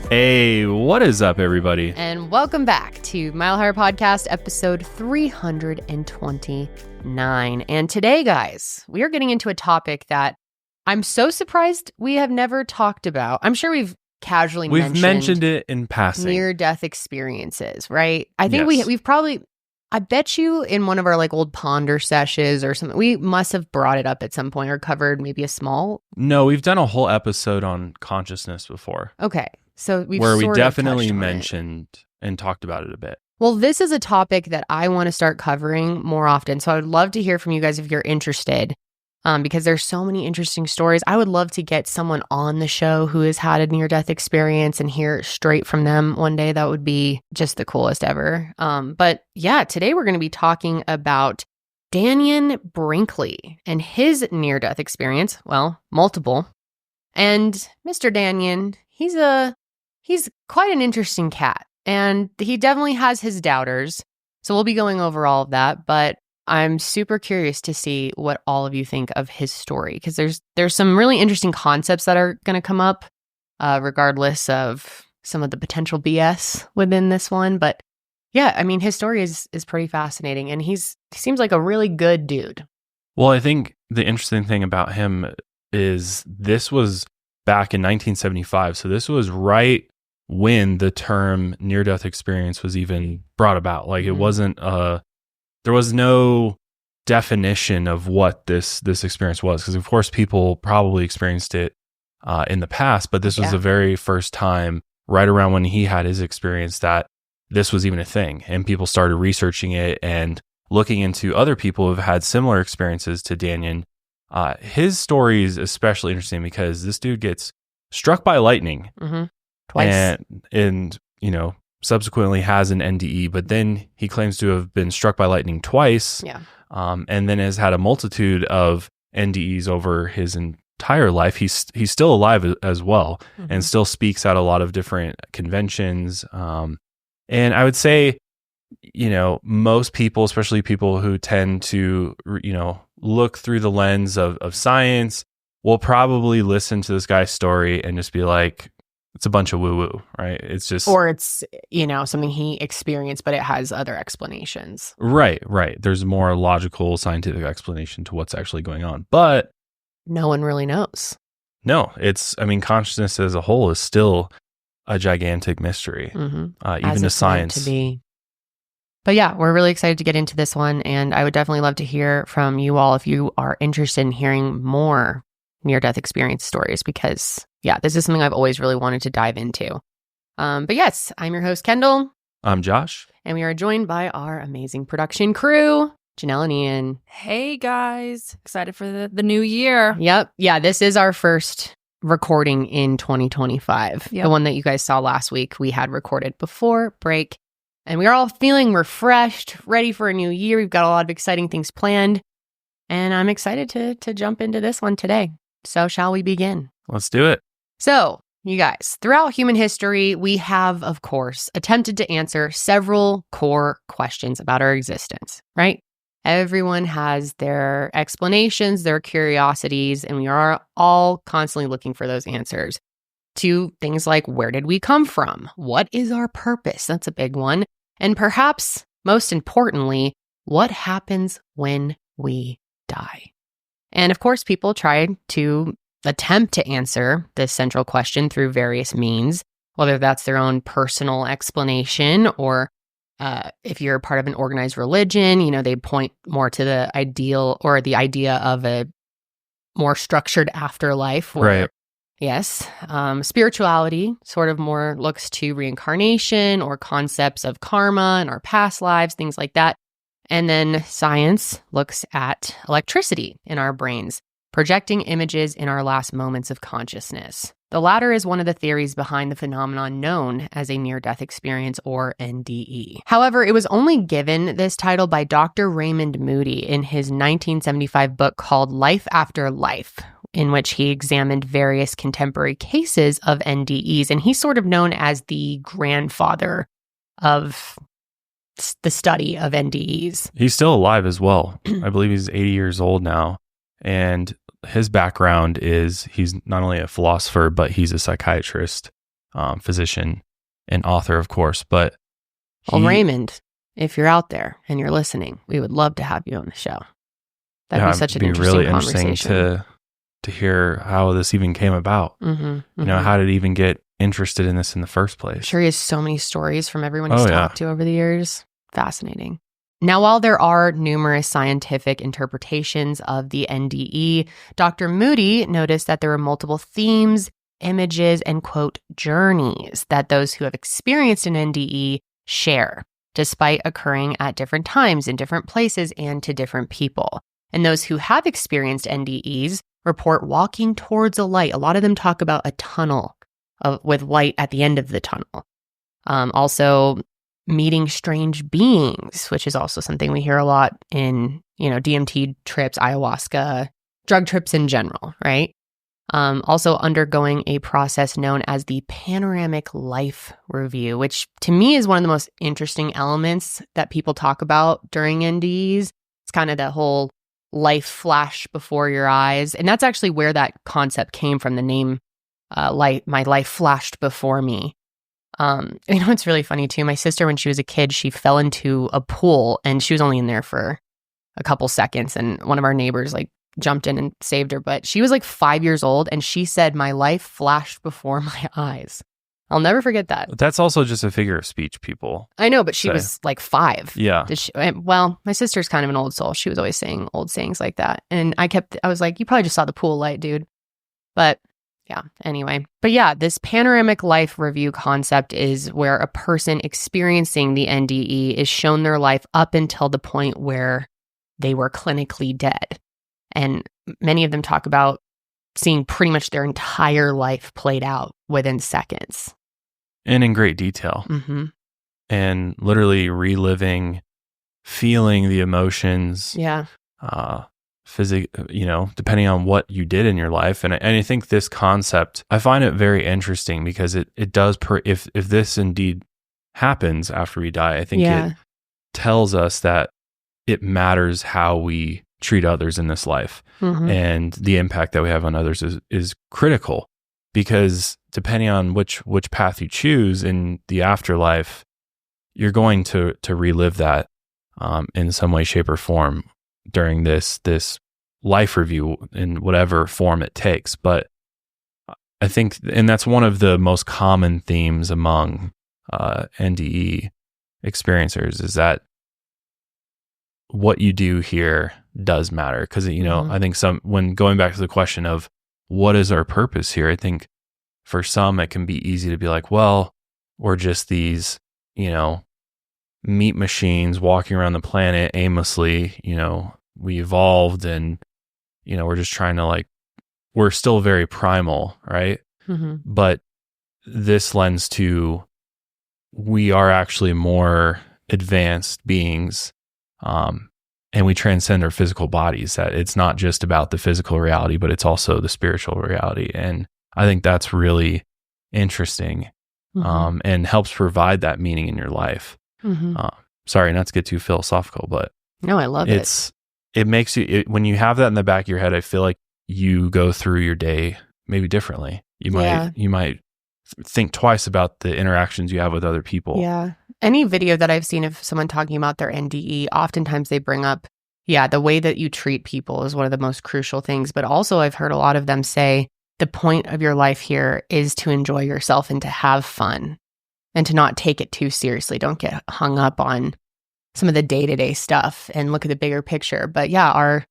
Hey, what is up, everybody? And welcome back to Mile Higher Podcast, episode 329. And today, guys, we are getting into a topic that I'm so surprised we have never talked about. I'm sure we've casually mentioned it in passing. Near-death experiences, right? I think Yes. we've probably, I bet you in one of our like old Ponder sessions or something, we must have brought it up at some point or covered maybe a small. No, we've done a whole episode on consciousness before. Okay. So we definitely mentioned and talked about it a bit. Well, this is a topic that I want to start covering more often. So I would love to hear from you guys if you're interested, because there's so many interesting stories. I would love to get someone on the show who has had a near-death experience and hear straight from them one day. That would be just the coolest ever. But yeah, today we're going to be talking about Dannion Brinkley and his near-death experience. Well, multiple. And Mr. Dannion, he's quite an interesting cat, and he definitely has his doubters. So we'll be going over all of that, but I'm super curious to see what all of you think of his story, because there's some really interesting concepts that are going to come up, regardless of some of the potential BS within this one. But yeah, I mean, his story is pretty fascinating, and he seems like a really good dude. Well, I think the interesting thing about him is this was back in 1975, so this was right when the term near-death experience was even brought about. Like, it wasn't, there was no definition of what this experience was, because of course people probably experienced it in the past, but this was the very first time, right around when he had his experience, that this was even a thing, and people started researching it and looking into other people who've had similar experiences to Dannion. His story is especially interesting because this dude gets struck by lightning. Twice. And subsequently has an NDE, but then he claims to have been struck by lightning twice. Yeah. And then has had a multitude of NDEs over his entire life. He's still alive as well, and still speaks at a lot of different conventions. And I would say, most people, especially people who tend to, look through the lens of science, will probably listen to this guy's story and just be like, it's a bunch of woo-woo, right? It's just... Or it's, something he experienced, but it has other explanations. Right. There's a more logical, scientific explanation to what's actually going on. But... no one really knows. No, consciousness as a whole is still a gigantic mystery, even to science. To be. But yeah, we're really excited to get into this one, and I would definitely love to hear from you all if you are interested in hearing more near-death experience stories, because yeah, this is something I've always really wanted to dive into. But yes, I'm your host, Kendall. I'm Josh. And we are joined by our amazing production crew, Janelle and Ian. Hey guys, excited for the new year. Yep. Yeah, this is our first recording in 2025. Yep. The one that you guys saw last week, we had recorded before break. And we are all feeling refreshed, ready for a new year. We've got a lot of exciting things planned. And I'm excited to jump into this one today. So shall we begin? Let's do it. So, you guys, throughout human history, we have, of course, attempted to answer several core questions about our existence, right? Everyone has their explanations, their curiosities, and we are all constantly looking for those answers to things like, where did we come from? What is our purpose? That's a big one. And perhaps most importantly, what happens when we die? And of course, people try to attempt to answer this central question through various means, whether that's their own personal explanation or if you're part of an organized religion, they point more to the ideal or the idea of a more structured afterlife. Right. Yes. Spirituality sort of more looks to reincarnation or concepts of karma and our past lives, things like that. And then science looks at electricity in our brains, projecting images in our last moments of consciousness. The latter is one of the theories behind the phenomenon known as a near-death experience, or NDE. However, it was only given this title by Dr. Raymond Moody in his 1975 book called Life After Life, in which he examined various contemporary cases of NDEs, and he's sort of known as the grandfather of the study of NDEs. He's still alive as well. I believe he's 80 years old now, and his background is he's not only a philosopher, but he's a psychiatrist. physician and author, of course. But Well, Raymond, if you're out there and you're listening, we would love to have you on the show. That'd be such an interesting conversation. To hear how this even came about. You know, how did he even get interested in this in the first place? I'm sure he has so many stories from everyone he's talked to over the years. Fascinating. Now, while there are numerous scientific interpretations of the NDE, Dr. Moody noticed that there were multiple themes, images, and, quote, journeys that those who have experienced an NDE share, despite occurring at different times in different places and to different people. And those who have experienced NDEs report walking towards a light. A lot of them talk about a tunnel with light at the end of the tunnel. Also, meeting strange beings, which is also something we hear a lot in, DMT trips, ayahuasca, drug trips in general, right? Also undergoing a process known as the Panoramic Life Review, which to me is one of the most interesting elements that people talk about during NDEs. It's kind of that whole life flash before your eyes. And that's actually where that concept came from, the name, my life flashed before me. It's really funny too. My sister, when she was a kid, she fell into a pool and she was only in there for a couple seconds. And one of our neighbors jumped in and saved her. But she was 5 years old and she said, my life flashed before my eyes. I'll never forget that. That's also just a figure of speech, people. I know, but she was 5. Yeah. Well, my sister's kind of an old soul. She was always saying old sayings like that. And I was like, you probably just saw the pool light, dude. But yeah, anyway. But yeah, this panoramic life review concept is where a person experiencing the NDE is shown their life up until the point where they were clinically dead. And many of them talk about seeing pretty much their entire life played out within seconds. And in great detail. And literally reliving, feeling the emotions. Yeah. Depending on what you did in your life. And I think this concept, I find it very interesting because it does, if this indeed happens after we die, I think it tells us that it matters how we treat others in this life. And the impact that we have on others is critical, because depending on which path you choose in the afterlife, you're going to relive that in some way, shape, or form during this life review in whatever form it takes. But I think, and that's one of the most common themes among NDE experiencers, is that what you do here does matter. Because, I think when going back to the question of what is our purpose here, I think for some it can be easy to be like, well, we're just these, meat machines walking around the planet aimlessly. We evolved and, we're just trying to we're still very primal, right? But this lends to, we are actually more advanced beings. And we transcend our physical bodies, that it's not just about the physical reality, but it's also the spiritual reality. And I think that's really interesting, and helps provide that meaning in your life. Sorry, not to get too philosophical, but no, I love it. It makes you, when you have that in the back of your head, I feel like you go through your day maybe differently. You might think twice about the interactions you have with other people. Yeah. Any video that I've seen of someone talking about their NDE, oftentimes they bring up, the way that you treat people is one of the most crucial things. But also I've heard a lot of them say the point of your life here is to enjoy yourself and to have fun and to not take it too seriously. Don't get hung up on some of the day-to-day stuff and look at the bigger picture. But our,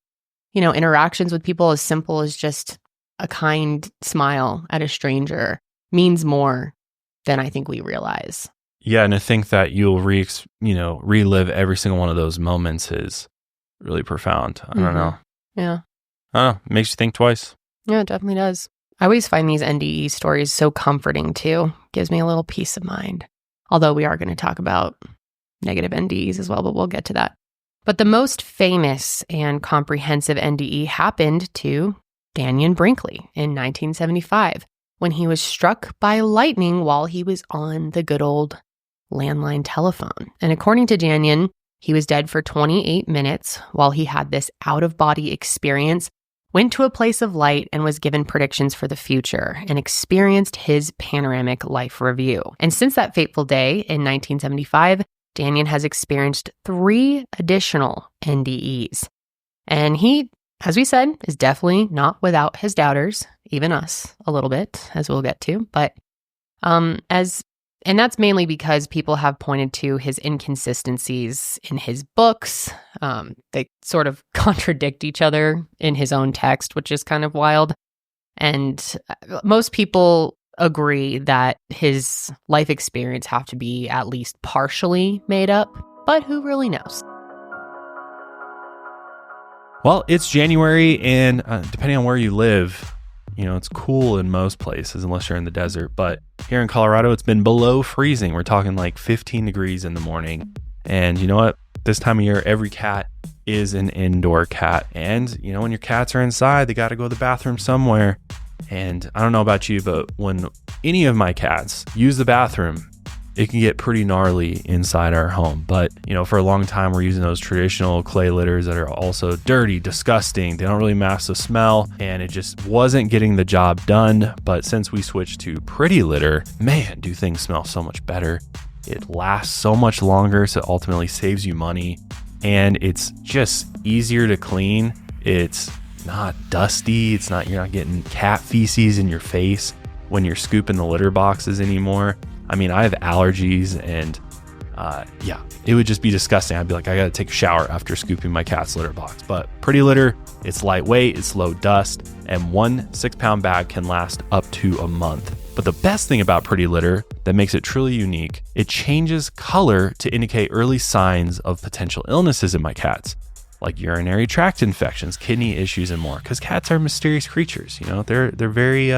interactions with people, as simple as just a kind smile at a stranger, means more than I think we realize. Yeah, and I think that you'll relive every single one of those moments is really profound. I don't know. Yeah. I don't know. It makes you think twice. Yeah, it definitely does. I always find these NDE stories so comforting too. Gives me a little peace of mind. Although we are going to talk about negative NDEs as well, but we'll get to that. But the most famous and comprehensive NDE happened to Dannion Brinkley in 1975, when he was struck by lightning while he was on the good old landline telephone. And according to Dannion, he was dead for 28 minutes while he had this out-of-body experience went to a place of light and was given predictions for the future and experienced his panoramic life review. And since that fateful day in 1975, Dannion has experienced 3 additional NDEs. And he, as we said, is definitely not without his doubters, even us a little bit, as we'll get to. But and that's mainly because people have pointed to his inconsistencies in his books. They sort of contradict each other in his own text, which is kind of wild. And most people agree that his life experience have to be at least partially made up, but who really knows? Well, it's January, and depending on where you live, it's cool in most places unless you're in the desert. But here in Colorado, it's been below freezing. We're talking like 15 degrees in the morning. And you know what? This time of year, every cat is an indoor cat. And, when your cats are inside, they got to go to the bathroom somewhere. And I don't know about you, but when any of my cats use the bathroom, it can get pretty gnarly inside our home. But, for a long time, we're using those traditional clay litters that are also dirty, disgusting. They don't really mask the smell, and it just wasn't getting the job done. But since we switched to pretty litter, man, do things smell so much better. It lasts so much longer, so it ultimately saves you money. And it's just easier to clean. It's not dusty. You're not getting cat feces in your face when you're scooping the litter boxes anymore. I mean, I have allergies, and it would just be disgusting. I'd be like, I gotta take a shower after scooping my cat's litter box. But Pretty Litter, it's lightweight, it's low dust, and 1 6-pound bag can last up to a month. But the best thing about Pretty Litter that makes it truly unique, it changes color to indicate early signs of potential illnesses in my cats, like urinary tract infections, kidney issues, and more. Because cats are mysterious creatures. They're very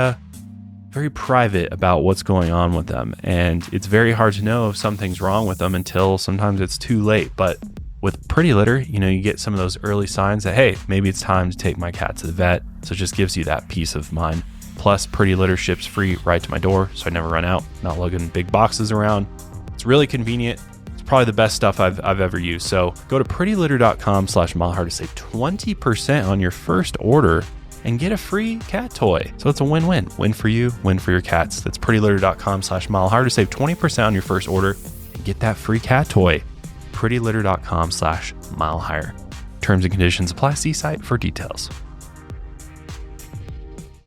private about what's going on with them, and it's very hard to know if something's wrong with them until sometimes it's too late. But with Pretty Litter, you get some of those early signs that, hey, maybe it's time to take my cat to the vet. So it just gives you that peace of mind. Plus, Pretty Litter ships free right to my door, so I never run out, not lugging big boxes around. It's really convenient. It's probably the best stuff I've ever used. So go to prettylitter.com/mileheart to save 20% on your first order and get a free cat toy. So it's a win-win. Win for you, win for your cats. That's prettylitter.com/mileheart to save 20% on your first order and get that free cat toy. prettylitter.com/mileheart. Terms and conditions apply. See site for details.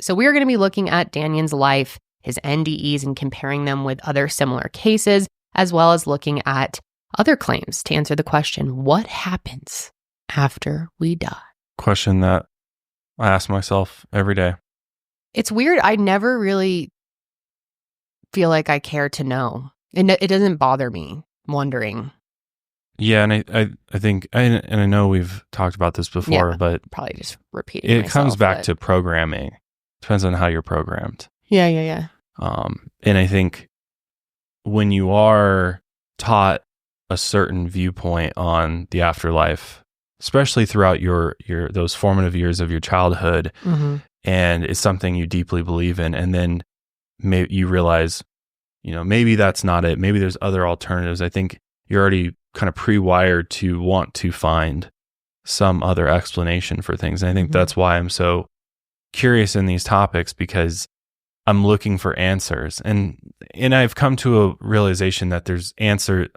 So we're going to be looking at Dannion's life, his NDEs, and comparing them with other similar cases, as well as looking at other claims to answer the question, what happens after we die? Question that I ask myself every day. It's weird. I never really feel like I care to know. It doesn't bother me wondering. Yeah, and I think, and I know we've talked about this before, but probably just repeating it myself, comes back to programming. Depends on how you're programmed. Yeah. And I think when you are taught a certain viewpoint on the afterlife, especially throughout your those formative years of your childhood, and it's something you deeply believe in, and then maybe you realize, maybe that's not it. Maybe there's other alternatives. I think you're already kind of pre-wired to want to find some other explanation for things. And I think that's why I'm so curious in these topics, because I'm looking for answers. And I've come to a realization that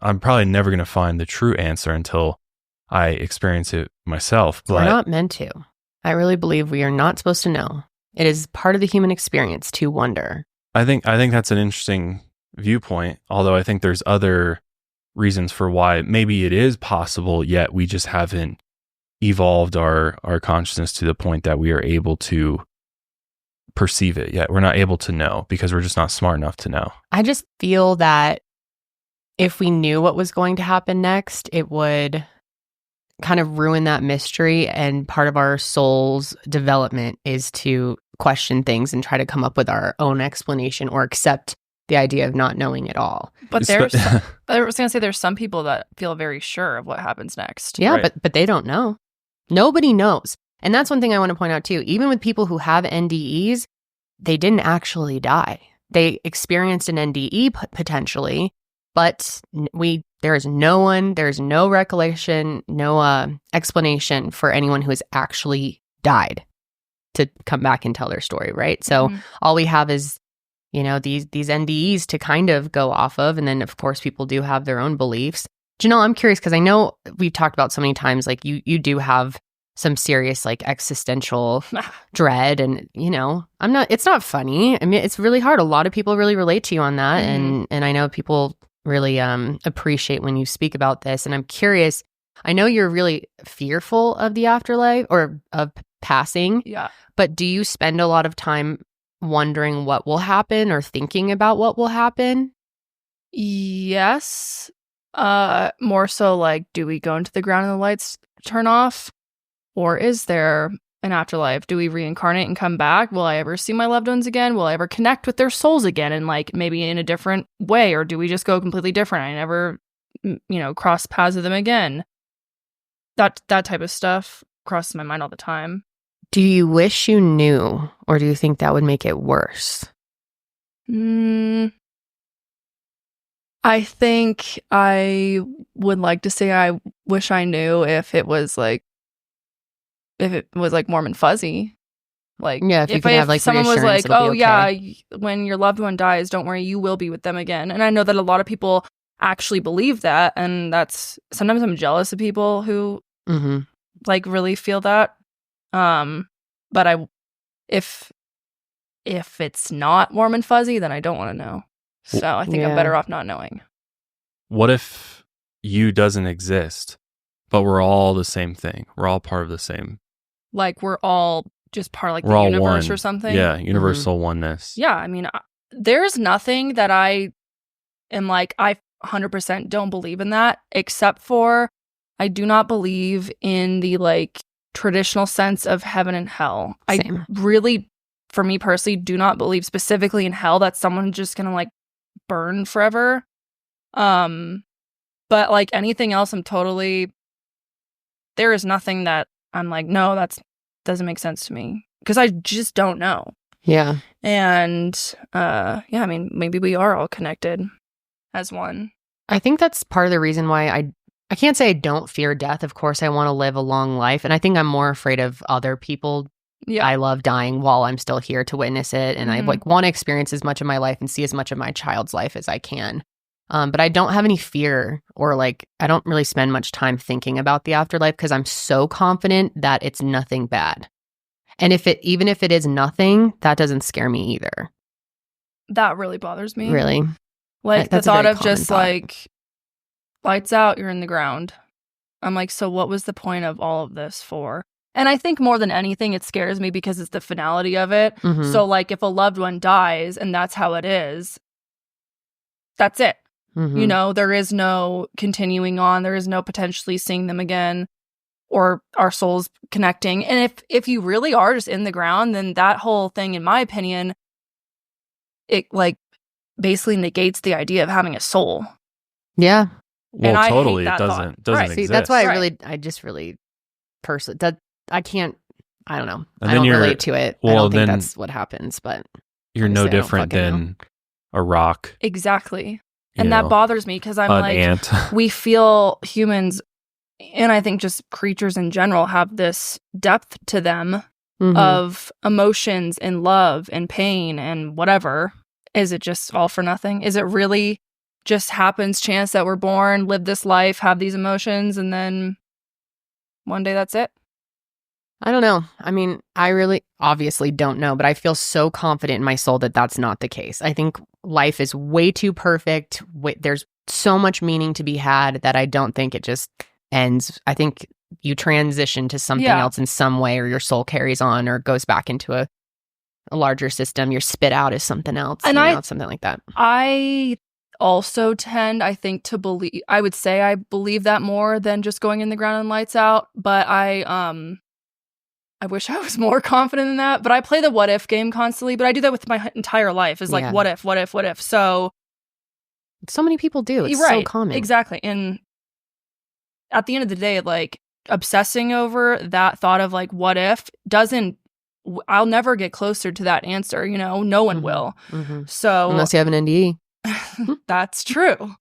I'm probably never going to find the true answer until I experience it myself. But we're not meant to. I really believe we are not supposed to know. It is part of the human experience to wonder. I think that's an interesting viewpoint, although I think there's other reasons for why maybe it is possible, yet we just haven't evolved our consciousness to the point that we are able to perceive it yet. We're not able to know because we're just not smart enough to know. I just feel that if we knew what was going to happen next, it would kind of ruin that mystery. And part of our soul's development is to question things and try to come up with our own explanation or accept the idea of not knowing at all. But I was going to say there's some people that feel very sure of what happens next. Yeah, Right. but they don't know. Nobody knows. And that's one thing I want to point out too. Even with people who have NDEs, they didn't actually die. They experienced an NDE potentially, but there's no recollection, no explanation for anyone who has actually died. to come back and tell their story, right? So all we have is, you know, these NDEs to kind of go off of. And then, of course, people do have their own beliefs. Janelle, I'm curious because I know we've talked about so many times, like you do have some serious like existential dread, and you know, it's not funny. I mean, it's really hard. A lot of people really relate to you on that, and I know people really appreciate when you speak about this. And I'm curious, I know you're really fearful of the afterlife or of passing. Yeah. But do you spend a lot of time wondering what will happen or thinking about what will happen? Yes. More so like, do we go into the ground and the lights turn off? Or is there an afterlife? Do we reincarnate and come back? Will I ever see my loved ones again? Will I ever connect with their souls again and like maybe in a different way? Or do we just go completely different? I never, you know, cross paths with them again. That type of stuff crosses my mind all the time. Do you wish you knew, or do you think that would make it worse? I think I would like to say I wish I knew if it was like warm and fuzzy. Like, yeah, if someone was like, oh okay. yeah, when your loved one dies, don't worry, you will be with them again. And I know that a lot of people actually believe that, and that's sometimes I'm jealous of people who like really feel that. But if it's not warm and fuzzy, then I don't want to know. So I think I'm better off not knowing. What if you doesn't exist, but we're all the same thing? We're all part of the same. Like we're all just part of like we're the all universe one. Or something. Yeah, universal oneness. Yeah, I mean, there's nothing that I am like, I 100% don't believe in that, except for I do not believe in the like traditional sense of heaven and hell. Same. I really, for me personally, do not believe specifically in hell that someone's just gonna like burn forever. But like anything else, there is nothing that I'm like, no, that doesn't make sense to me, because I just don't know. Yeah. And yeah, I mean, maybe we are all connected as one. I think that's part of the reason why I can't say I don't fear death. Of course, I want to live a long life. And I think I'm more afraid of other people I love dying while I'm still here to witness it. And I like want to experience as much of my life and see as much of my child's life as I can. But I don't have any fear, or like, I don't really spend much time thinking about the afterlife because I'm so confident that it's nothing bad. And even if it is nothing, that doesn't scare me either. That really bothers me. Really? Like the thought of just like, lights out, you're in the ground. I'm like, so what was the point of all of this for? And I think more than anything, it scares me because it's the finality of it. So like if a loved one dies and that's how it is, that's it. You know, there is no continuing on. There is no potentially seeing them again or our souls connecting. And if you really are just in the ground, then that whole thing, in my opinion, it like basically negates the idea of having a soul. Yeah. Well, and totally. It doesn't right. exist. That's why I just really personally, that I can't, I don't know. I don't relate to it. I don't think that's what happens, but you're no different than a rock. Exactly. And that bothers me because I'm like, ant. We feel humans, and I think just creatures in general, have this depth to them of emotions and love and pain and whatever. Is it just all for nothing? Is it really just happens chance that we're born, live this life, have these emotions, and then one day that's it? I don't know. I mean, I really obviously don't know, but I feel so confident in my soul that that's not the case. I think life is way too perfect. There's so much meaning to be had that I don't think it just ends. I think you transition to something else in some way, or your soul carries on or goes back into a larger system. You're spit out as something else, and something like that. I also tend, I think, to believe, I would say I believe that more than just going in the ground and lights out, but I wish I was more confident in that. But I play the what if game constantly, but I do that with my entire life. Is like, what if? So many people do. It's right, so common. Exactly. And at the end of the day, like obsessing over that thought of like, what if I'll never get closer to that answer. You know, no one will. So unless you have an NDE. That's true.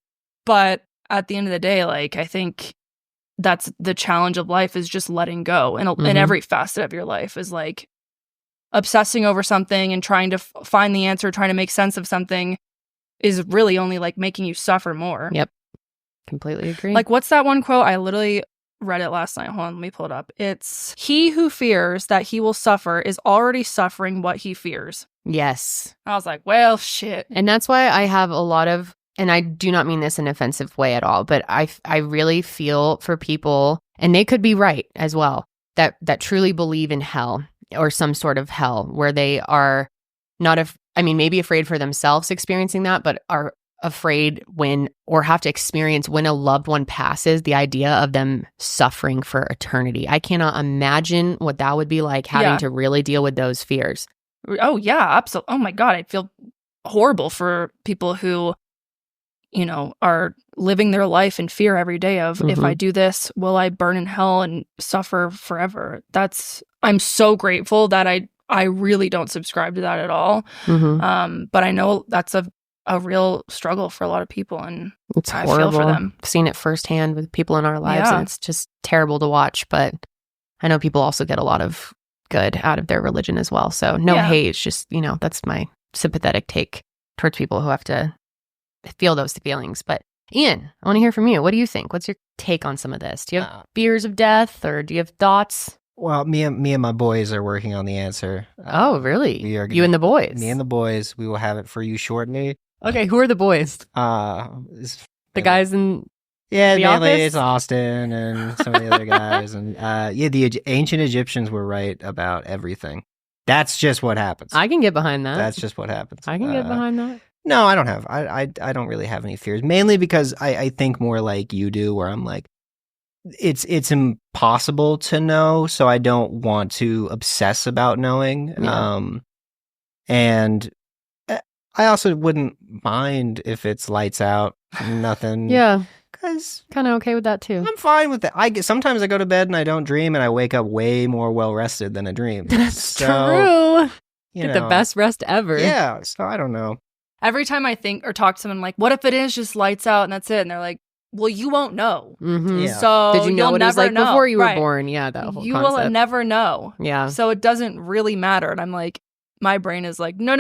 But at the end of the day, like, I think that's the challenge of life, is just letting go. And in every facet of your life is like, obsessing over something and trying to find the answer, trying to make sense of something is really only like making you suffer more. Yep. Completely agree. Like, what's that one quote? I literally read it last night. Hold on, let me pull it up. It's, he who fears that he will suffer is already suffering what he fears. Yes. I was like, well, shit. And that's why I have a lot of, and I do not mean this in an offensive way at all, but I really feel for people, and they could be right as well, that truly believe in hell or some sort of hell where they are not, maybe afraid for themselves experiencing that, but are afraid when, or have to experience when a loved one passes, the idea of them suffering for eternity. I cannot imagine what that would be like, having to really deal with those fears. Oh, yeah, absolutely. Oh, my God. I feel horrible for people who, you know, are living their life in fear every day of, if I do this, will I burn in hell and suffer forever? I'm so grateful that I really don't subscribe to that at all. But I know that's a real struggle for a lot of people, and it's horrible. I feel for them. I've seen it firsthand with people in our lives, and it's just terrible to watch. But I know people also get a lot of good out of their religion as well. So no hate. It's just, you know, that's my sympathetic take towards people who have to feel those feelings. But Ian, I want to hear from you. What do you think? What's your take on some of this? Do you have fears of death, or do you have thoughts? Well, me and my boys are working on the answer. Oh, really? You and the boys? Me and the boys. We will have it for you shortly. Okay, who are the boys? The guys in the office? It's Austin and some of the other guys. And the ancient Egyptians were right about everything. That's just what happens. I can get behind that. That's just what happens. I can get behind that. No, I don't have. I don't really have any fears. Mainly because I think more like you do, where I'm like, it's impossible to know, so I don't want to obsess about knowing. Yeah. And I also wouldn't mind if it's lights out, nothing. Yeah. Because kind of okay with that too. I'm fine with that. Sometimes I go to bed and I don't dream, and I wake up way more well rested than a dream. That's true. Get the best rest ever. Yeah. So I don't know. Every time I think or talk to someone, like, what if it is just lights out and that's it? And they're like, well, you won't know. Yeah. So did you know what it was like before you were right. born? Yeah, that whole you concept. will never know. Yeah. So it doesn't really matter. And I'm like, my brain is like, no.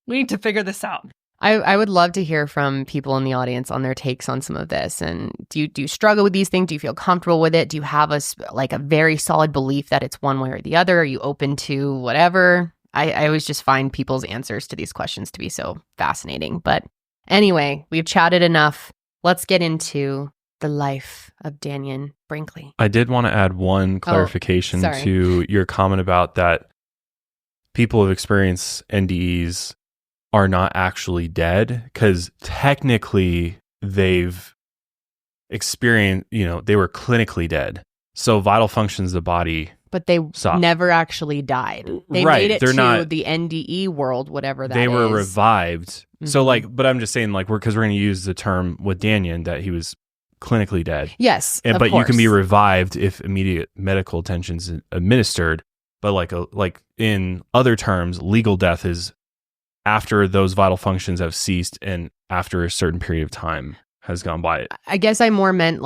We need to figure this out. I would love to hear from people in the audience on their takes on some of this. And do you struggle with these things? Do you feel comfortable with it? Do you have a very solid belief that it's one way or the other? Are you open to whatever? I always just find people's answers to these questions to be so fascinating. But anyway, we've chatted enough. Let's get into the life of Dannion Brinkley. I did want to add one clarification to your comment about that people who experience NDEs are not actually dead, because technically they've experienced, they were clinically dead. So vital functions of the body. But they stopped. Never actually died. They made it to the NDE world, whatever that is. They were revived. Mm-hmm. So but I'm just saying, because we're going to use the term with Dannion that he was clinically dead. Yes, but you can be revived if immediate medical attention is administered. But like in other terms, legal death is after those vital functions have ceased and after a certain period of time has gone by. I guess I more meant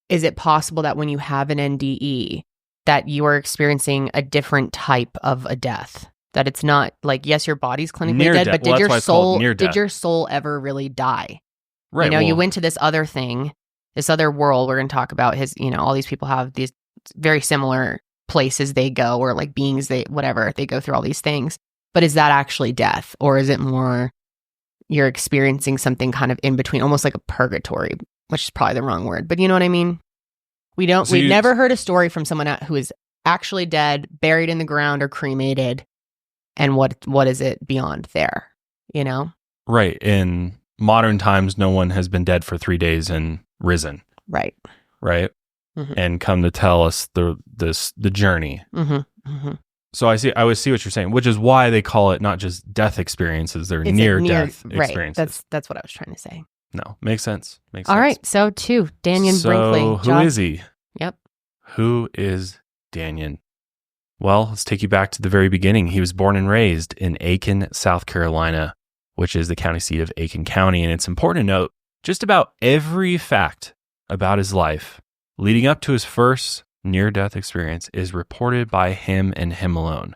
is it possible that when you have an NDE that you are experiencing a different type of a death? That it's not yes, your body's clinically dead, but did your soul ever really die? Right. You went to this other thing, this other world. We're going to talk about all these people have these very similar places they go, or beings they go through all these things. But is that actually death, or is it more you're experiencing something kind of in between, almost like a purgatory, which is probably the wrong word, but you know what I mean? We've never heard a story from someone who is actually dead, buried in the ground, or cremated. And what is it beyond there? Right. In modern times, no one has been dead for 3 days and risen. Right. Right. Mm-hmm. And come to tell us the journey. Mm-hmm. Mm-hmm. So I would see what you're saying, which is why they call it not just death experiences; they're near-death experiences. Right. That's what I was trying to say. No, makes sense. All right. So Dannion Brinkley. So who is he? Yep. Who is Dannion? Well, let's take you back to the very beginning. He was born and raised in Aiken, South Carolina, which is the county seat of Aiken County. And it's important to note just about every fact about his life leading up to his first near-death experience is reported by him and him alone.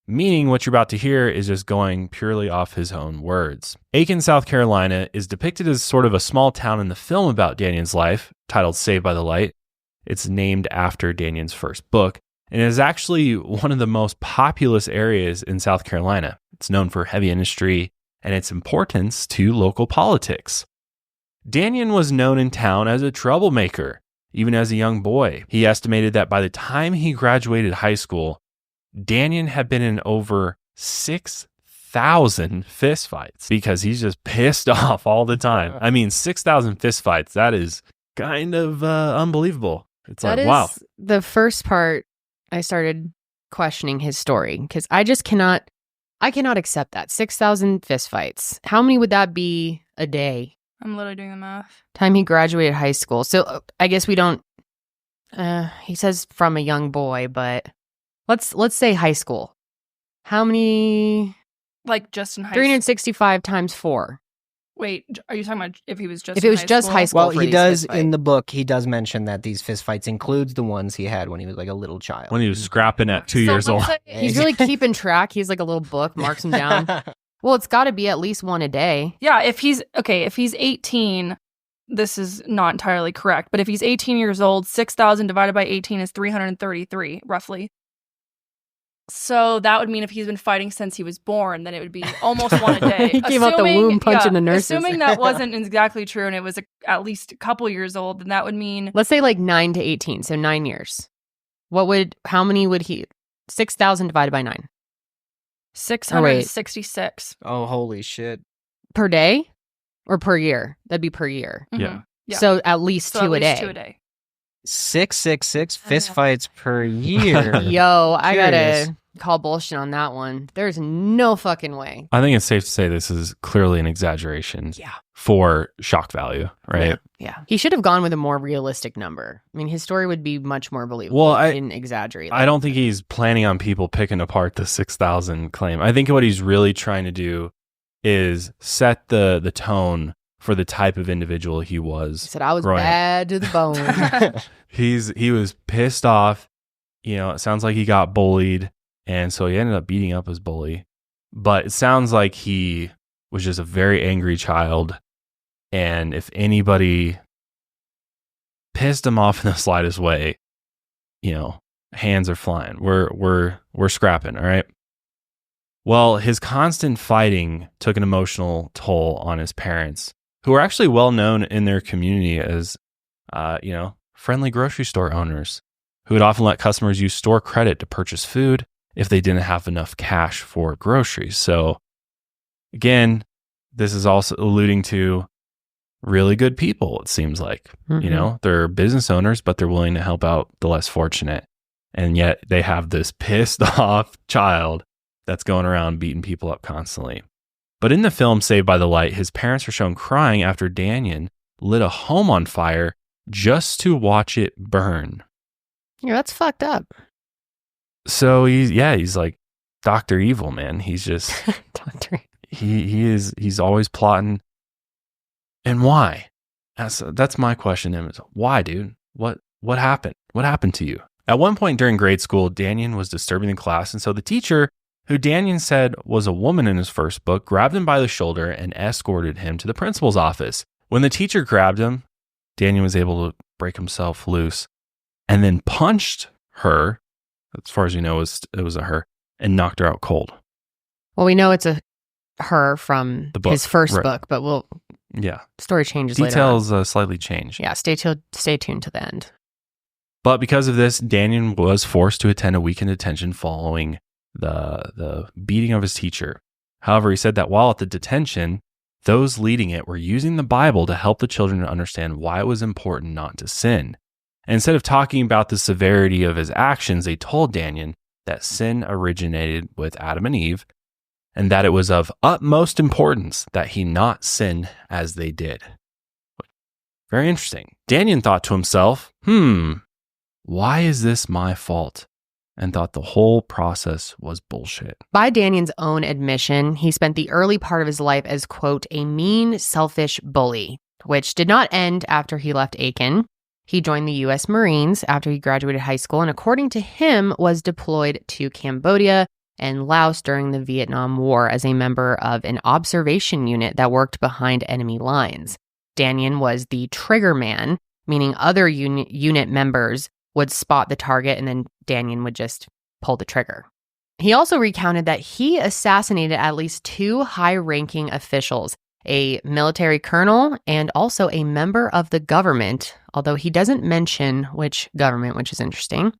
meaning what you're about to hear is just going purely off his own words. Aiken, South Carolina is depicted as sort of a small town in the film about Dannion's life, titled Saved by the Light. It's named after Dannion's first book, and it is actually one of the most populous areas in South Carolina. It's known for heavy industry and its importance to local politics. Dannion was known in town as a troublemaker, even as a young boy. He estimated that by the time he graduated high school, Dannion had been in over 6,000 fistfights because he's just pissed off all the time. I mean, 6,000 fistfights, that is kind of unbelievable. It's that like, wow. The first part, I started questioning his story because I cannot accept that. 6,000 fistfights. How many would that be a day? I'm literally doing the math. Time he graduated high school. So I guess we don't, he says from a young boy, but let's say high school. How many? Like just in high 365 times 4. Wait, are you talking about if he was just if it was just high school? Well, he does in the book. He does mention that these fistfights includes the ones he had when he was like a little child. When he was scrapping at 2 years old. He's really keeping track. He's like a little book, marks them down. Well, it's got to be at least one a day. Yeah, if he's 18, this is not entirely correct, but if he's 18 years old, 6,000 divided by 18 is 333, roughly. So that would mean if he's been fighting since he was born, then it would be almost one a day. He came out the womb punching the nurses. Assuming that wasn't exactly true and it was at least a couple years old, then that would mean... Let's say like 9 to 18, so 9 years. How many would he... 6,000 divided by 9. 666. Oh, holy shit. Per day? Or per year? That'd be per year. Yeah. So at least two a day. 2 a day. 666 fistfights per year. Yo, I gotta call bullshit on that one. There's no fucking way. I think it's safe to say this is clearly an exaggeration for shock value, right? Yeah. He should have gone with a more realistic number. I mean, his story would be much more believable. Well, if he didn't exaggerate. I don't think he's planning on people picking apart the 6,000 claim. I think what he's really trying to do is set the tone for the type of individual he was. He said, I was bad to the bone. He was pissed off. You know, it sounds like he got bullied. And so he ended up beating up his bully. But it sounds like he was just a very angry child. And if anybody pissed him off in the slightest way, you know, hands are flying. We're scrapping, all right? Well, his constant fighting took an emotional toll on his parents, who are actually well known in their community as, friendly grocery store owners who would often let customers use store credit to purchase food if they didn't have enough cash for groceries. So again, this is also alluding to really good people, it seems like. Mm-hmm. You know, they're business owners, but they're willing to help out the less fortunate. And yet they have this pissed off child that's going around beating people up constantly. But in the film Saved by the Light, his parents are shown crying after Dannion lit a home on fire just to watch it burn. Yeah, that's fucked up. So he's like Dr. Evil, man. He's just Dr. He's always plotting. And why? That's my question to him is, why, dude? What happened? What happened to you? At one point during grade school, Dannion was disturbing the class, and so the teacher, who Dannion said was a woman in his first book, grabbed him by the shoulder and escorted him to the principal's office. When the teacher grabbed him, Dannion was able to break himself loose and then punched her, as far as you know, it was a her, and knocked her out cold. Well, we know it's a her from his first book, but story changes later on. Details slightly change. Yeah, stay tuned to the end. But because of this, Dannion was forced to attend a week in detention following the beating of his teacher. However, he said that while at the detention, those leading it were using the Bible to help the children to understand why it was important not to sin. And instead of talking about the severity of his actions, they told Dannion that sin originated with Adam and Eve, and that it was of utmost importance that he not sin as they did. Very interesting. Dannion thought to himself, why is this my fault? And thought the whole process was bullshit. By Dannion's own admission, he spent the early part of his life as, quote, a mean, selfish bully, which did not end after he left Aiken. He joined the U.S. Marines after he graduated high school and, according to him, was deployed to Cambodia and Laos during the Vietnam War as a member of an observation unit that worked behind enemy lines. Dannion was the trigger man, meaning other unit members would spot the target and then Dannion would just pull the trigger. He also recounted that he assassinated at least 2 high-ranking officials, a military colonel and also a member of the government, although he doesn't mention which government, which is interesting.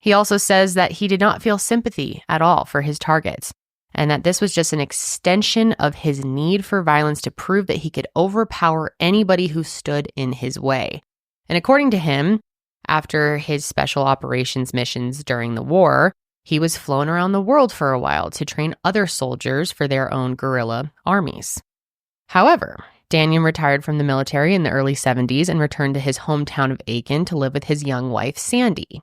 He also says that he did not feel sympathy at all for his targets, and that this was just an extension of his need for violence to prove that he could overpower anybody who stood in his way. And according to him, after his special operations missions during the war, he was flown around the world for a while to train other soldiers for their own guerrilla armies. However, Dannion retired from the military in the early 70s and returned to his hometown of Aiken to live with his young wife, Sandy.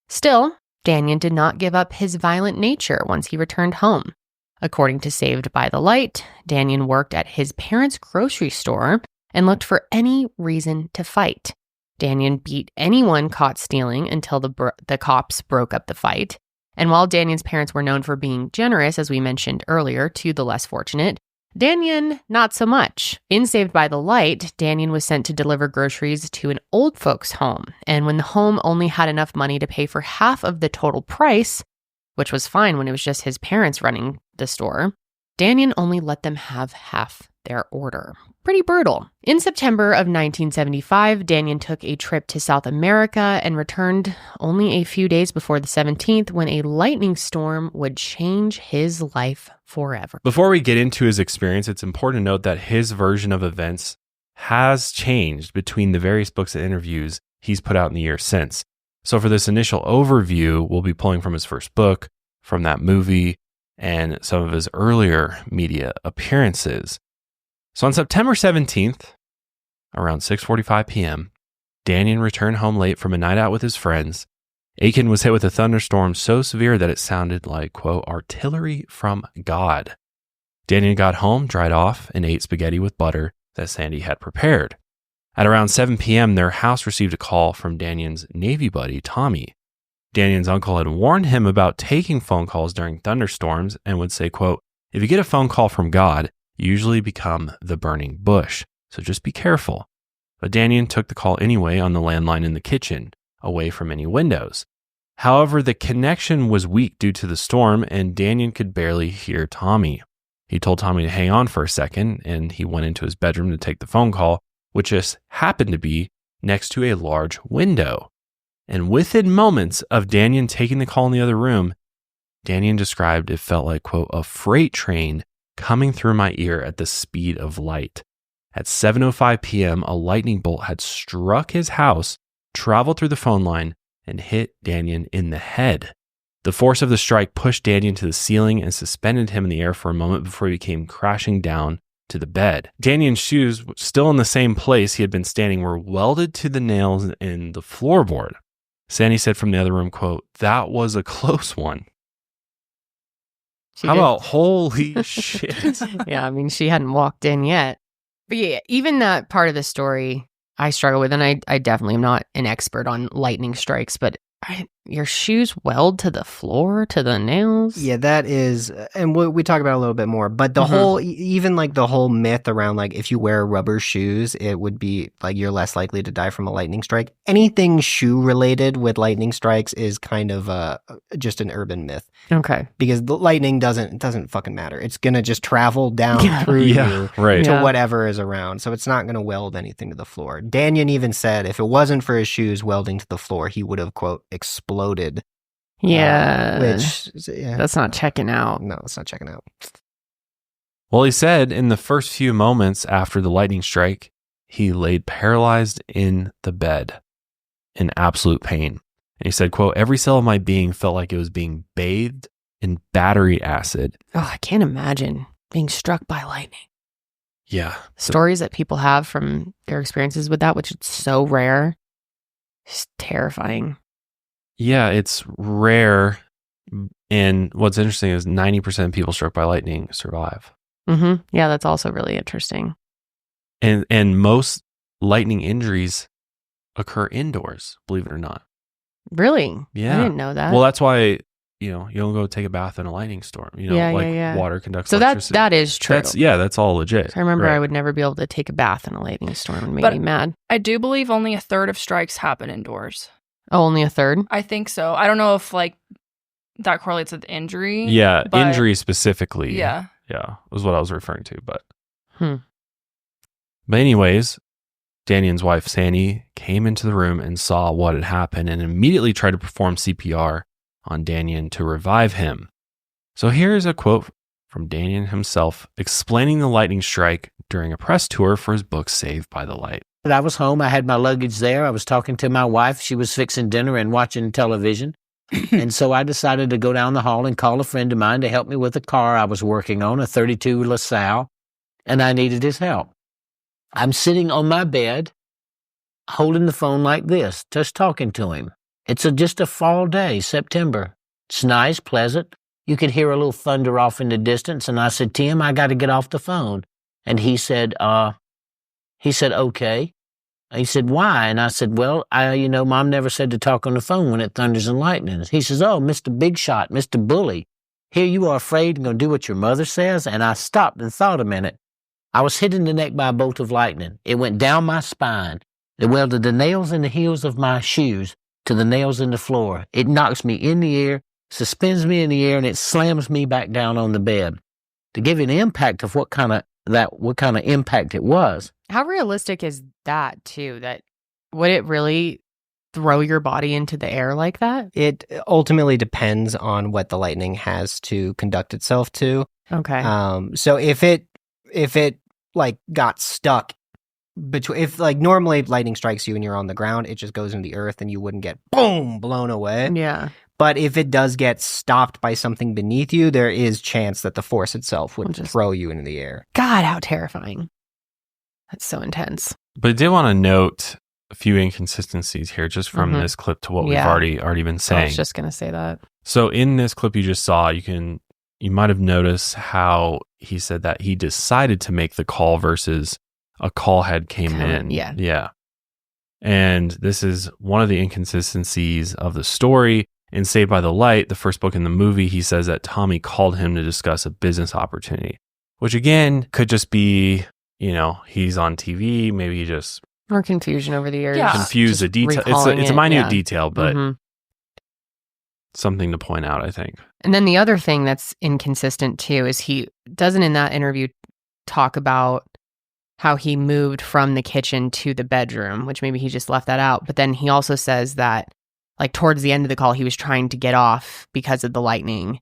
Still, Dannion did not give up his violent nature once he returned home. According to Saved by the Light, Dannion worked at his parents' grocery store and looked for any reason to fight. Dannion beat anyone caught stealing until the cops broke up the fight. And while Dannion's parents were known for being generous, as we mentioned earlier, to the less fortunate, Dannion, not so much. In Saved by the Light, Dannion was sent to deliver groceries to an old folks' home. And when the home only had enough money to pay for half of the total price, which was fine when it was just his parents running the store, Dannion only let them have half their order. Pretty brutal. In September of 1975, Dannion took a trip to South America and returned only a few days before the 17th when a lightning storm would change his life forever. Before we get into his experience, it's important to note that his version of events has changed between the various books and interviews he's put out in the years since. So for this initial overview, we'll be pulling from his first book, from that movie, and some of his earlier media appearances. So on September 17th, around 6:45 p.m., Dannion returned home late from a night out with his friends. Aiken was hit with a thunderstorm so severe that it sounded like, quote, artillery from God. Dannion got home, dried off, and ate spaghetti with butter that Sandy had prepared. At around 7 p.m., their house received a call from Dannion's Navy buddy, Tommy. Dannion's uncle had warned him about taking phone calls during thunderstorms and would say, quote, if you get a phone call from God, you usually become the burning bush, so just be careful. But Dannion took the call anyway on the landline in the kitchen, away from any windows. However, the connection was weak due to the storm, and Dannion could barely hear Tommy. He told Tommy to hang on for a second, and he went into his bedroom to take the phone call, which just happened to be next to a large window. And within moments of Dannion taking the call in the other room, Dannion described it felt like, quote, a freight train coming through my ear at the speed of light. At 7:05 p.m., a lightning bolt had struck his house, traveled through the phone line, and hit Dannion in the head. The force of the strike pushed Dannion to the ceiling and suspended him in the air for a moment before he came crashing down to the bed. Dannion's shoes, still in the same place he had been standing, were welded to the nails in the floorboard. Sandy said from the other room, quote, that was a close one. How about holy shit? Yeah, I mean, she hadn't walked in yet. But yeah, even that part of the story I struggle with, and I definitely am not an expert on lightning strikes, but your shoes weld to the floor, to the nails? Yeah, that is, and we talk about it a little bit more, but the whole, even like the whole myth around like if you wear rubber shoes, it would be like you're less likely to die from a lightning strike. Anything shoe related with lightning strikes is kind of just an urban myth. Okay. Because the lightning doesn't fucking matter. It's going to just travel down through you to whatever is around. So it's not going to weld anything to the floor. Dannion even said if it wasn't for his shoes welding to the floor, he would have, quote, exploded. Yeah. That's not checking out. No, it's not checking out. Well, he said in the first few moments after the lightning strike, he laid paralyzed in the bed in absolute pain. And he said, quote, every cell of my being felt like it was being bathed in battery acid. Oh, I can't imagine being struck by lightning. Yeah. Stories that people have from their experiences with that, which is so rare. It's terrifying. Yeah, it's rare. And what's interesting is 90% of people struck by lightning survive. Mm-hmm. Yeah, that's also really interesting. And most lightning injuries occur indoors, believe it or not. Really? Yeah. I didn't know that. Well, that's why you don't go take a bath in a lightning storm. Water conducts electricity. So that is true. That's all legit. So I remember right. I would never be able to take a bath in a lightning storm. It made me mad. I do believe only a third of strikes happen indoors. Oh, only a third? I think so. I don't know if that correlates with injury. Yeah, injury specifically. Yeah. Yeah, was what I was referring to. But anyways, Dannion's wife, Sandy, came into the room and saw what had happened and immediately tried to perform CPR on Dannion to revive him. So here's a quote from Dannion himself explaining the lightning strike during a press tour for his book, Saved by the Light. I was home. I had my luggage there. I was talking to my wife. She was fixing dinner and watching television. And so I decided to go down the hall and call a friend of mine to help me with a car I was working on, a 32 LaSalle, and I needed his help. I'm sitting on my bed, holding the phone like this, just talking to him. It's just a fall day, September. It's nice, pleasant. You could hear a little thunder off in the distance, and I said, Tim, I got to get off the phone. And he said, okay. He said, why? And I said, well, Mom never said to talk on the phone when it thunders and lightnings. He says, oh, Mr. Big Shot, Mr. Bully, here you are afraid and going to do what your mother says? And I stopped and thought a minute. I was hit in the neck by a bolt of lightning. It went down my spine. It welded the nails in the heels of my shoes to the nails in the floor. It knocks me in the air, suspends me in the air, and it slams me back down on the bed. To give you an impact of what kind of impact it was. How realistic is that, too? That would it really throw your body into the air like that? It ultimately depends on what the lightning has to conduct itself to. Okay. So if it got stuck between, if normally lightning strikes you and you're on the ground, it just goes into the earth and you wouldn't get boom blown away. Yeah. But if it does get stopped by something beneath you, there is chance that the force itself would throw you into the air. God, how terrifying. That's so intense. But I did want to note a few inconsistencies here just from this clip to what we've already been saying. I was just going to say that. So in this clip you just saw, you might have noticed how he said that he decided to make the call versus a call had came in. Yeah. Yeah. And this is one of the inconsistencies of the story. In Saved by the Light, the first book in the movie, he says that Tommy called him to discuss a business opportunity, which again could just be, he's on TV. Maybe he just... Or confusion over the years. Yeah. Confuse the detail. It's a minute detail, but something to point out, I think. And then the other thing that's inconsistent too is he doesn't in that interview talk about how he moved from the kitchen to the bedroom, which maybe he just left that out. But then he also says that towards the end of the call, he was trying to get off because of the lightning.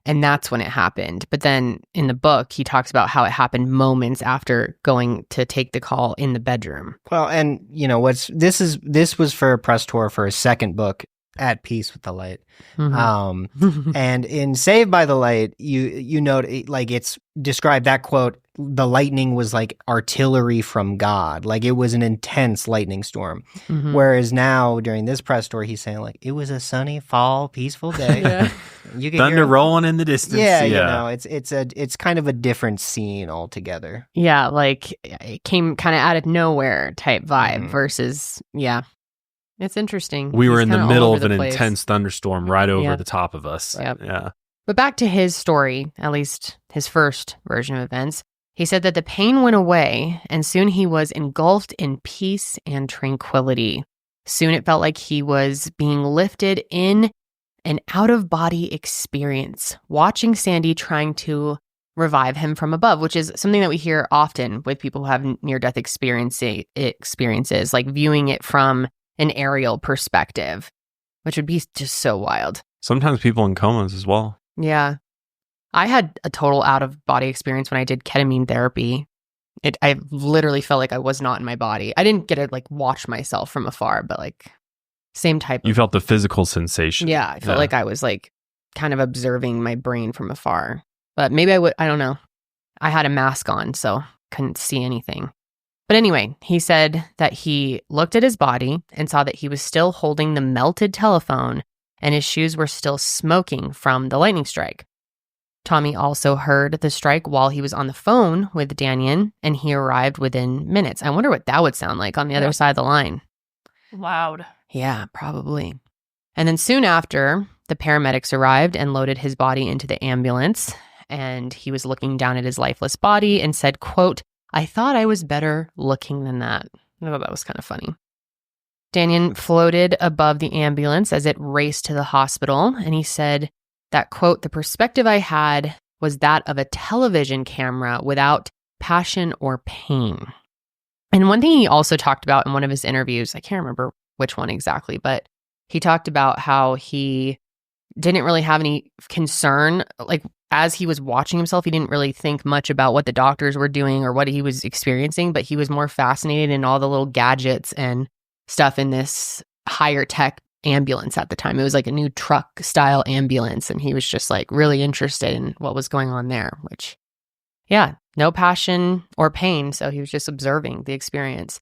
And that's when it happened. But then in the book, he talks about how it happened moments after going to take the call in the bedroom. Well, and this was for a press tour for his second book, At Peace with the Light. And in Saved by the Light, you note it's described, that quote, the lightning was like artillery from God. It was an intense lightning storm. Whereas now during this press tour, he's saying it was a sunny fall, peaceful day. Yeah. You can thunder rolling in the distance. Yeah. It's kind of a different scene altogether. Yeah. It came kind of out of nowhere type vibe versus, yeah. It's interesting. We were in the middle of an intense thunderstorm right over the top of us. Yep. Yeah. But back to his story, at least his first version of events, he said that the pain went away and soon he was engulfed in peace and tranquility. Soon it felt like he was being lifted in an out-of-body experience, watching Sandy trying to revive him from above, which is something that we hear often with people who have near-death experiences, viewing it from an aerial perspective, which would be just so wild. Sometimes people in comas as well. Yeah. I had a total out-of-body experience when I did ketamine therapy. I literally felt like I was not in my body. I didn't get to watch myself from afar, but same type. You felt the physical sensation. Yeah, I felt like I was kind of observing my brain from afar. But maybe I don't know. I had a mask on, so couldn't see anything. But anyway, he said that he looked at his body and saw that he was still holding the melted telephone and his shoes were still smoking from the lightning strike. Tommy also heard the strike while he was on the phone with Dannion, and he arrived within minutes. I wonder what that would sound like on the other side of the line. Loud. Yeah, probably. And then soon after, the paramedics arrived and loaded his body into the ambulance. And he was looking down at his lifeless body and said, quote, "I thought I was better looking than that." I thought that was kind of funny. Dannion floated above the ambulance as it raced to the hospital. And he said that, quote, "The perspective I had was that of a television camera without passion or pain." And one thing he also talked about in one of his interviews, I can't remember which one exactly, but he talked about how he didn't really have any concern. Like, as he was watching himself, he didn't really think much about what the doctors were doing or what he was experiencing, but he was more fascinated in all the little gadgets and stuff in this higher tech ambulance at the time. It was like a new truck style ambulance. And he was just like really interested in what was going on there, which, yeah, no passion or pain. So he was just observing the experience.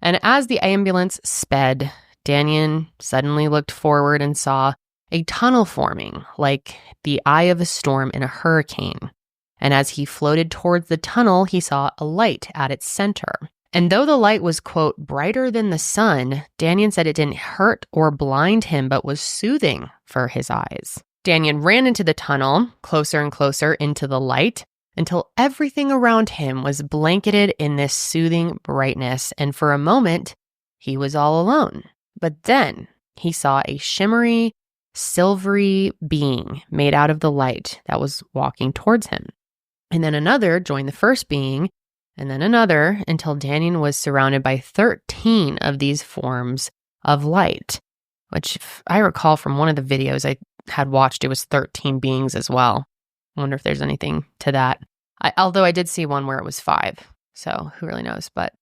And as the ambulance sped, Dannion suddenly looked forward and saw a tunnel forming like the eye of a storm in a hurricane. And as he floated towards the tunnel, he saw a light at its center. And though the light was, quote, brighter than the sun, Dannion said it didn't hurt or blind him, but was soothing for his eyes. Dannion ran into the tunnel, closer and closer into the light, until everything around him was blanketed in this soothing brightness. And for a moment, he was all alone. But then he saw a shimmery, silvery being made out of the light that was walking towards him. And then another joined the first being, and then another, until Dannion was surrounded by 13 of these forms of light, which, if I recall from one of the videos I had watched, it was 13 beings as well. I wonder if there's anything to that. Although I did see one where it was 5, so who really knows. But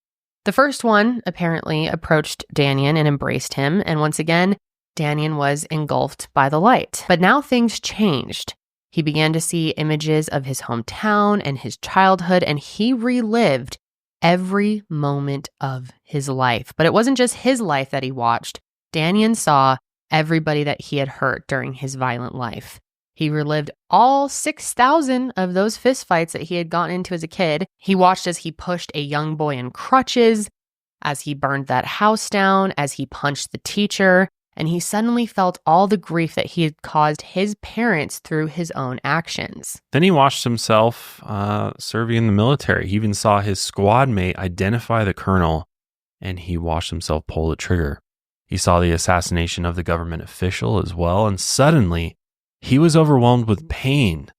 the first one apparently approached Dannion and embraced him, and once again, Dannion was engulfed by the light. But now things changed. He began to see images of his hometown and his childhood, and he relived every moment of his life. But it wasn't just his life that he watched. Dannion saw everybody that he had hurt during his violent life. He relived all 6,000 of those fistfights that he had gotten into as a kid. He watched as he pushed a young boy in crutches, as he burned that house down, as he punched the teacher, and he suddenly felt all the grief that he had caused his parents through his own actions. Then he watched himself serving in the military. He even saw his squad mate identify the colonel, and he watched himself pull the trigger. He saw the assassination of the government official as well, and suddenly he was overwhelmed with pain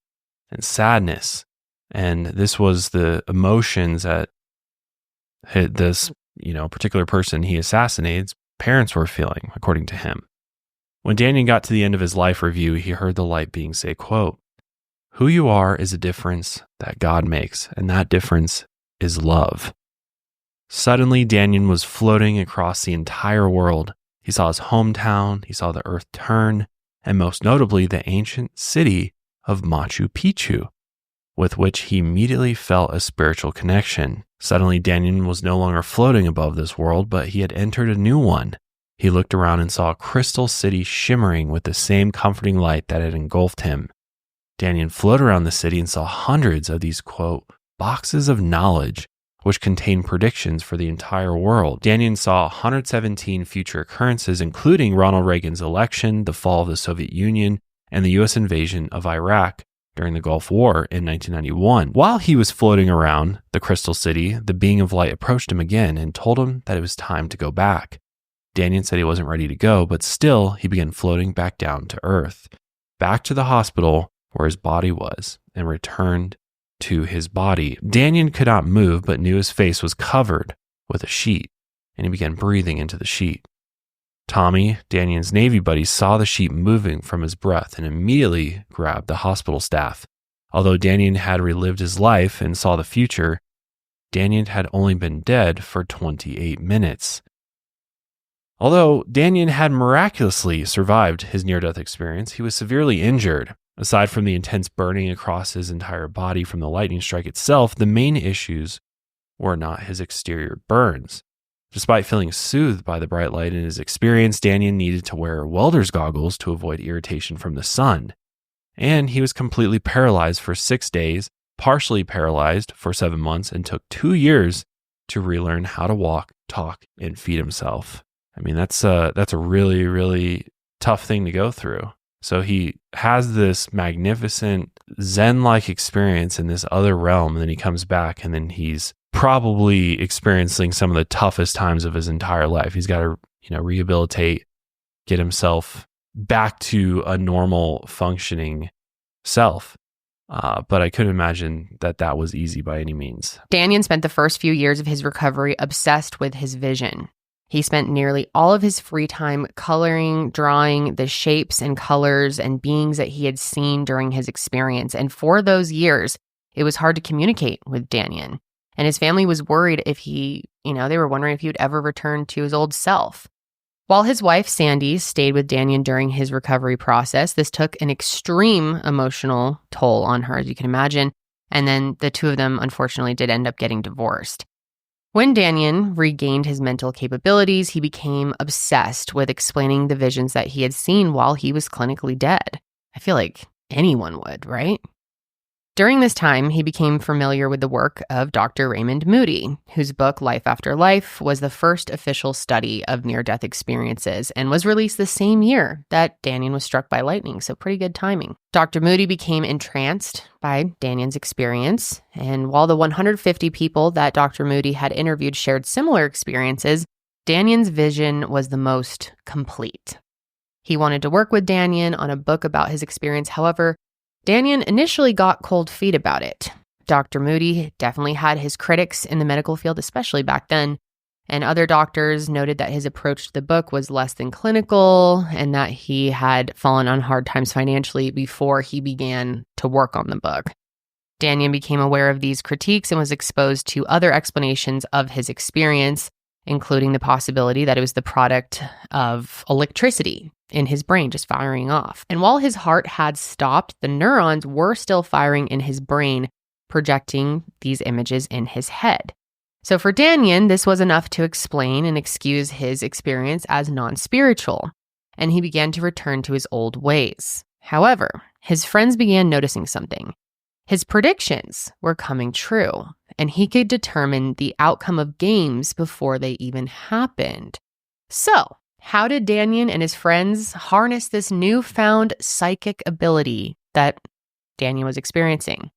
and sadness. And this was the emotions that this, particular person he assassinates parents were feeling, according to him. When Dannion got to the end of his life review, he heard the light being say, quote, "Who you are is a difference that God makes, and that difference is love." Suddenly, Dannion was floating across the entire world. He saw his hometown, he saw the earth turn, and most notably, the ancient city of Machu Picchu, with which he immediately felt a spiritual connection. Suddenly, Dannion was no longer floating above this world, but he had entered a new one. He looked around and saw a crystal city shimmering with the same comforting light that had engulfed him. Dannion floated around the city and saw hundreds of these, quote, boxes of knowledge, which contained predictions for the entire world. Dannion saw 117 future occurrences, including Ronald Reagan's election, the fall of the Soviet Union, and the U.S. invasion of Iraq during the Gulf War in 1991. While he was floating around the Crystal City, the being of light approached him again and told him that it was time to go back. Dannion said he wasn't ready to go, but still he began floating back down to Earth, back to the hospital where his body was, and returned to his body. Dannion could not move, but knew his face was covered with a sheet, and he began breathing into the sheet. Tommy, Dannion's Navy buddy, saw the sheet moving from his breath and immediately grabbed the hospital staff. Although Dannion had relived his life and saw the future, Dannion had only been dead for 28 minutes. Although Dannion had miraculously survived his near-death experience, he was severely injured. Aside from the intense burning across his entire body from the lightning strike itself, the main issues were not his exterior burns. Despite feeling soothed by the bright light in his experience, Dannion needed to wear welder's goggles to avoid irritation from the sun. And he was completely paralyzed for 6 days, partially paralyzed for 7 months, and took 2 years to relearn how to walk, talk, and feed himself. I mean, that's a really, really tough thing to go through. So he has this magnificent Zen-like experience in this other realm, and then he comes back, and then he's probably experiencing some of the toughest times of his entire life. He's got to, rehabilitate, get himself back to a normal functioning self. But I couldn't imagine that was easy by any means. Dannion spent the first few years of his recovery obsessed with his vision. He spent nearly all of his free time coloring, drawing the shapes and colors and beings that he had seen during his experience. And for those years, it was hard to communicate with Dannion. And his family was worried if they were wondering if he would ever return to his old self. While his wife, Sandy, stayed with Dannion during his recovery process, this took an extreme emotional toll on her, as you can imagine. And then the two of them, unfortunately, did end up getting divorced. When Dannion regained his mental capabilities, he became obsessed with explaining the visions that he had seen while he was clinically dead. I feel like anyone would, right? During this time, he became familiar with the work of Dr. Raymond Moody, whose book, Life After Life, was the first official study of near-death experiences and was released the same year that Dannion was struck by lightning, so pretty good timing. Dr. Moody became entranced by Dannion's experience, and while the 150 people that Dr. Moody had interviewed shared similar experiences, Dannion's vision was the most complete. He wanted to work with Dannion on a book about his experience. However, Dannion initially got cold feet about it. Dr. Moody definitely had his critics in the medical field, especially back then, and other doctors noted that his approach to the book was less than clinical and that he had fallen on hard times financially before he began to work on the book. Dannion became aware of these critiques and was exposed to other explanations of his experience, including the possibility that it was the product of electricity in his brain just firing off. And while his heart had stopped, the neurons were still firing in his brain, projecting these images in his head. So for Dannion, this was enough to explain and excuse his experience as non-spiritual, and he began to return to his old ways. However, his friends began noticing something. His predictions were coming true, and he could determine the outcome of games before they even happened. So, how did Dannion and his friends harness this newfound psychic ability that Dannion was experiencing?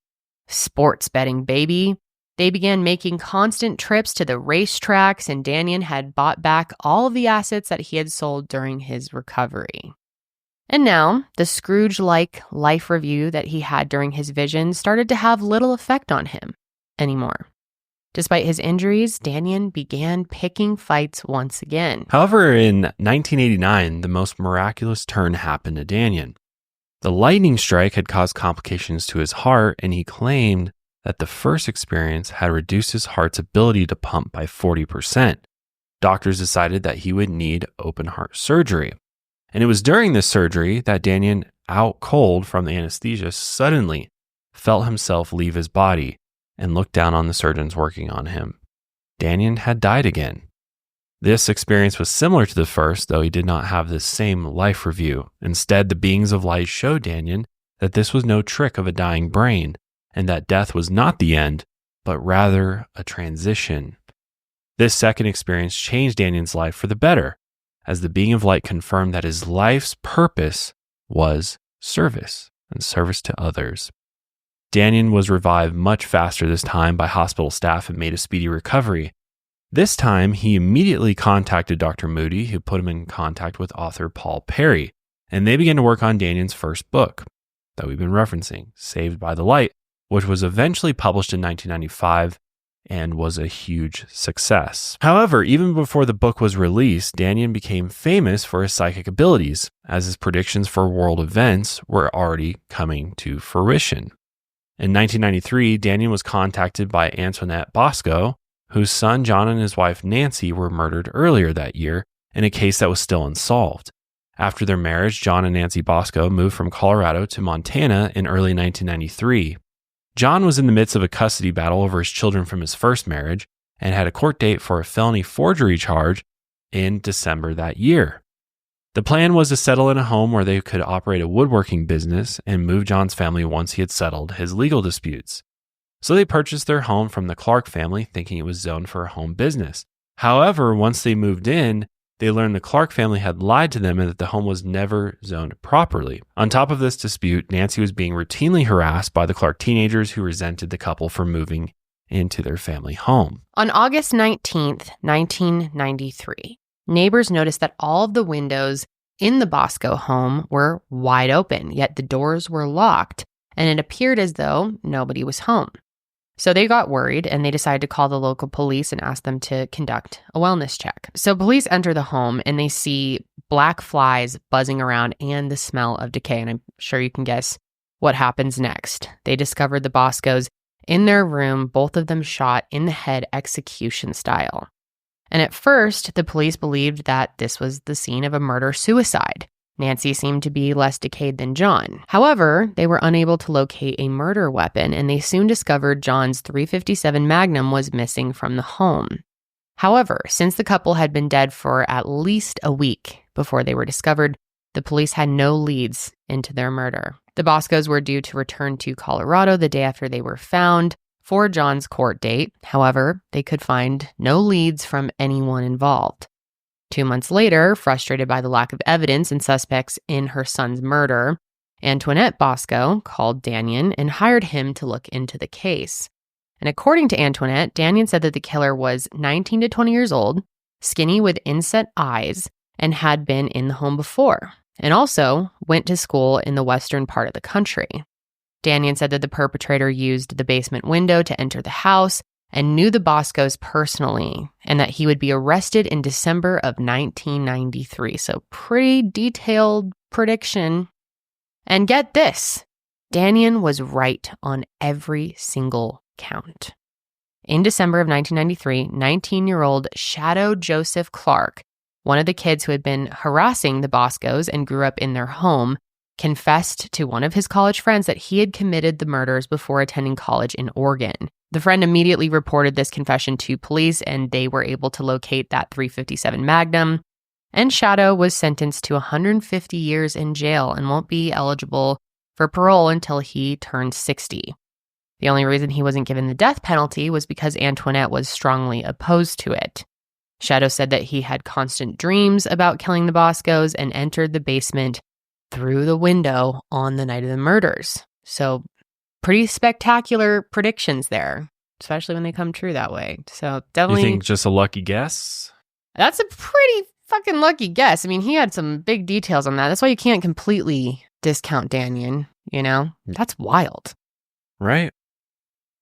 Sports betting, baby. They began making constant trips to the racetracks, and Dannion had bought back all of the assets that he had sold during his recovery. And now, the Scrooge-like life review that he had during his vision started to have little effect on him anymore. Despite his injuries, Dannion began picking fights once again. However, in 1989, the most miraculous turn happened to Dannion. The lightning strike had caused complications to his heart, and he claimed that the first experience had reduced his heart's ability to pump by 40%. Doctors decided that he would need open heart surgery. And it was during this surgery that Dannion, out cold from the anesthesia, suddenly felt himself leave his body and looked down on the surgeons working on him. Dannion had died again. This experience was similar to the first, though he did not have the same life review. Instead, the beings of light showed Dannion that this was no trick of a dying brain, and that death was not the end, but rather a transition. This second experience changed Dannion's life for the better, as the being of light confirmed that his life's purpose was service and service to others. Dannion was revived much faster this time by hospital staff and made a speedy recovery. This time, he immediately contacted Dr. Moody, who put him in contact with author Paul Perry, and they began to work on Dannion's first book that we've been referencing, Saved by the Light, which was eventually published in 1995 and was a huge success. However, even before the book was released, Dannion became famous for his psychic abilities, as his predictions for world events were already coming to fruition. In 1993, Dannion was contacted by Antoinette Bosco, whose son John and his wife Nancy were murdered earlier that year in a case that was still unsolved. After their marriage, John and Nancy Bosco moved from Colorado to Montana in early 1993. John was in the midst of a custody battle over his children from his first marriage and had a court date for a felony forgery charge in December that year. The plan was to settle in a home where they could operate a woodworking business and move John's family once he had settled his legal disputes. So they purchased their home from the Clark family, thinking it was zoned for a home business. However, once they moved in, they learned the Clark family had lied to them and that the home was never zoned properly. On top of this dispute, Nancy was being routinely harassed by the Clark teenagers who resented the couple for moving into their family home. On August 19th, 1993, neighbors noticed that all of the windows in the Bosco home were wide open, yet the doors were locked, and it appeared as though nobody was home. So they got worried and they decided to call the local police and ask them to conduct a wellness check. So police enter the home and they see black flies buzzing around and the smell of decay. And I'm sure you can guess what happens next. They discovered the Boscos in their room, both of them shot in the head execution style. And at first, the police believed that this was the scene of a murder-suicide. Nancy seemed to be less decayed than John. However, they were unable to locate a murder weapon, and they soon discovered John's .357 Magnum was missing from the home. However, since the couple had been dead for at least a week before they were discovered, the police had no leads into their murder. The Boscos were due to return to Colorado the day after they were found for John's court date. However, they could find no leads from anyone involved. 2 months later, frustrated by the lack of evidence and suspects in her son's murder, Antoinette Bosco called Dannion and hired him to look into the case. And according to Antoinette, Dannion said that the killer was 19 to 20 years old, skinny with inset eyes, and had been in the home before, and also went to school in the western part of the country. Dannion said that the perpetrator used the basement window to enter the house and knew the Boscos personally, and that he would be arrested in December of 1993. So pretty detailed prediction. And get this, Dannion was right on every single count. In December of 1993, 19-year-old Shadow Joseph Clark, one of the kids who had been harassing the Boscos and grew up in their home, confessed to one of his college friends that he had committed the murders before attending college in Oregon. The friend immediately reported this confession to police, and they were able to locate that .357 Magnum. And Shadow was sentenced to 150 years in jail and won't be eligible for parole until he turns 60. The only reason he wasn't given the death penalty was because Antoinette was strongly opposed to it. Shadow said that he had constant dreams about killing the Boscos and entered the basement through the window on the night of the murders. So pretty spectacular predictions there, especially when they come true that way. So definitely. You think just a lucky guess? That's a pretty fucking lucky guess. I mean, he had some big details on that. That's why you can't completely discount Dannion, you know? That's wild. Right.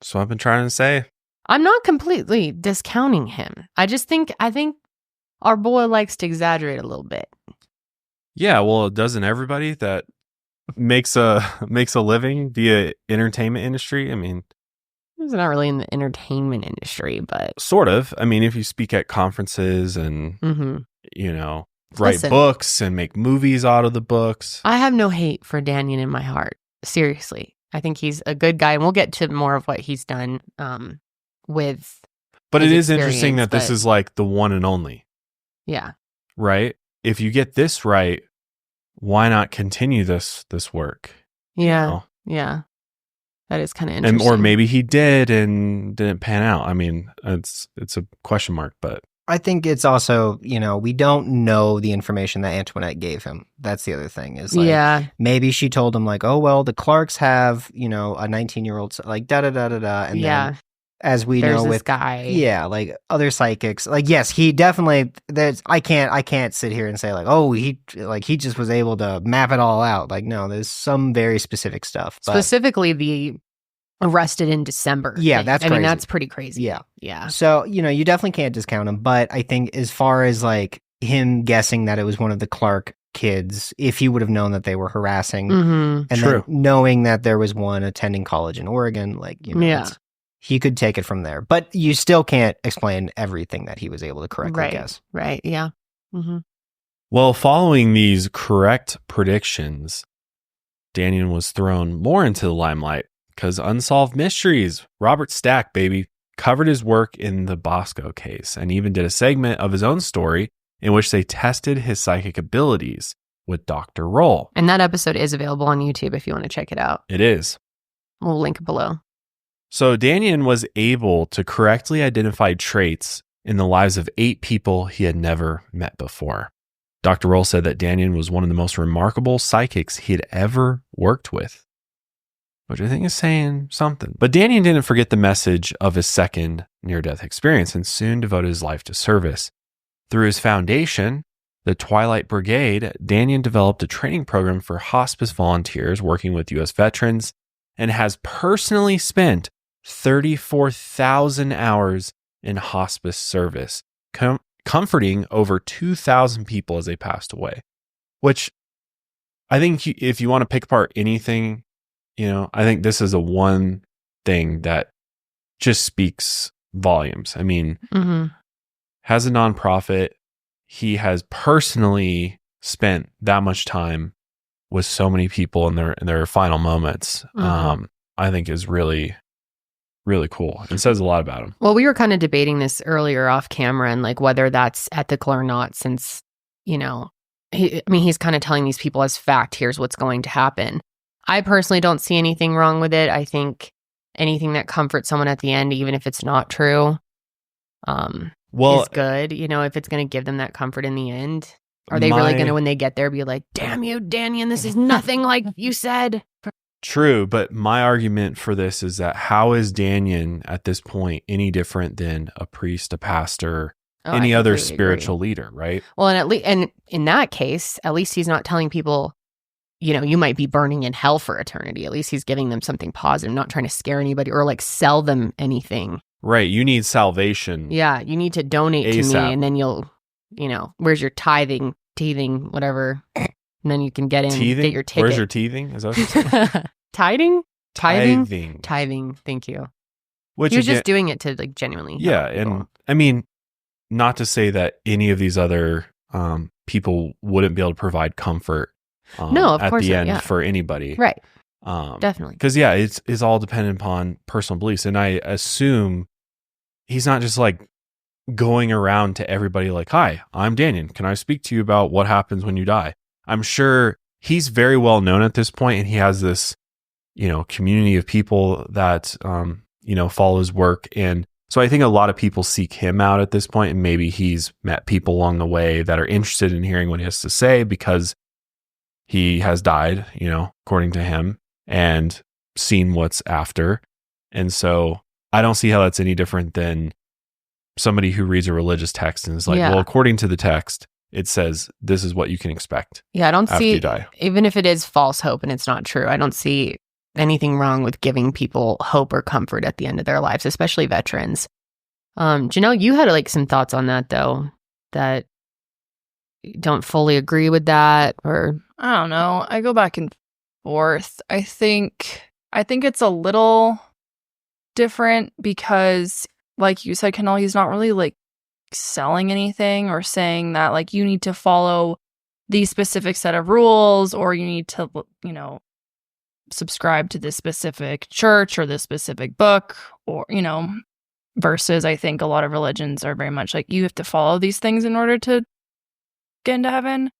That's what I've been trying to say. I'm not completely discounting him. I think our boy likes to exaggerate a little bit. Yeah, well, doesn't everybody that makes a living via entertainment industry? I mean, he's not really in the entertainment industry, but sort of. I mean, if you speak at conferences and write Listen, books and make movies out of the books. I have no hate for Dannion in my heart. Seriously, I think he's a good guy, and we'll get to more of what he's done with. But it is interesting that this is like the one and only. Yeah. Right. If you get this right, why not continue this work? Yeah. You know? Yeah. That is kind of interesting. Or maybe he did and didn't pan out. I mean, it's a question mark, but I think it's also, we don't know the information that Antoinette gave him. That's the other thing is like, maybe she told him like, oh, well, the Clarks have, a 19-year-old, like da-da-da-da-da. And then as we There's know this with guy. Yeah, like other psychics. Like, yes, he definitely, I can't sit here and say like, oh, he just was able to map it all out. Like, no, there's some very specific stuff. But Specifically the arrested in December. Yeah, thing. that's I mean, crazy. that's pretty crazy. Yeah. Yeah. So, you definitely can't discount him. But I think as far as like him guessing that it was one of the Clark kids, if he would have known that they were harassing and then knowing that there was one attending college in Oregon, like, he could take it from there. But you still can't explain everything that he was able to correctly guess. Right. Yeah. Mm-hmm. Well, following these correct predictions, Dannion was thrown more into the limelight because Unsolved Mysteries, Robert Stack, baby, covered his work in the Bosco case and even did a segment of his own story in which they tested his psychic abilities with Dr. Roll. And that episode is available on YouTube if you want to check it out. It is. We'll link it below. So Dannion was able to correctly identify traits in the lives of 8 people he had never met before. Dr. Roll said that Dannion was one of the most remarkable psychics he had ever worked with, which I think is saying something. But Dannion didn't forget the message of his second near-death experience and soon devoted his life to service. Through his foundation, the Twilight Brigade, Dannion developed a training program for hospice volunteers working with U.S. veterans and has personally spent 34,000 hours in hospice service, comforting over 2,000 people as they passed away. Which I think if you want to pick apart anything, I think this is the one thing that just speaks volumes. I mean, has a nonprofit. He has personally spent that much time with so many people in their final moments. I think is really, really cool. It says a lot about him. Well, we were kind of debating this earlier off camera and like whether that's ethical or not, since, he's kind of telling these people as fact, here's what's going to happen. I personally don't see anything wrong with it. I think anything that comforts someone at the end, even if it's not true, is good. If it's going to give them that comfort in the end. Are they really going to, when they get there, be like, damn you, Dannion, this is nothing like you said? True, but my argument for this is that how is Dannion at this point any different than a priest, a pastor, any other spiritual leader, right? Well, and in that case, at least he's not telling people, you might be burning in hell for eternity. At least he's giving them something positive, not trying to scare anybody or like sell them anything. Right. You need salvation. Yeah. You need to donate ASAP. to me and then you'll, where's your teething, whatever. And then you can get in, get your ticket. Where's your teething? Is that what you're saying? Tithing? Tithing. Thank you. Which he was just doing it to like genuinely. Yeah. And I mean, not to say that any of these other people wouldn't be able to provide comfort no, of at course the end not, yeah. for anybody. Right. Definitely. Because, it's all dependent upon personal beliefs. And I assume he's not just like going around to everybody like, hi, I'm Dannion. Can I speak to you about what happens when you die? I'm sure he's very well known at this point, and he has this, community of people that, follow his work. And so I think a lot of people seek him out at this point, and maybe he's met people along the way that are interested in hearing what he has to say because he has died, according to him, and seen what's after. And so I don't see how that's any different than somebody who reads a religious text and is like, well, according to the text, it says this is what you can expect. Yeah, I don't see, you die. Even if it is false hope and it's not true, I don't see anything wrong with giving people hope or comfort at the end of their lives, especially veterans. Janelle, you had like some thoughts on that though, that don't fully agree with that, or I don't know. I go back and forth. I think it's a little different because, like you said, Kendall, he's not really like selling anything or saying that like you need to follow these specific set of rules or you need to, subscribe to this specific church or this specific book or, versus I think a lot of religions are very much like you have to follow these things in order to get into heaven.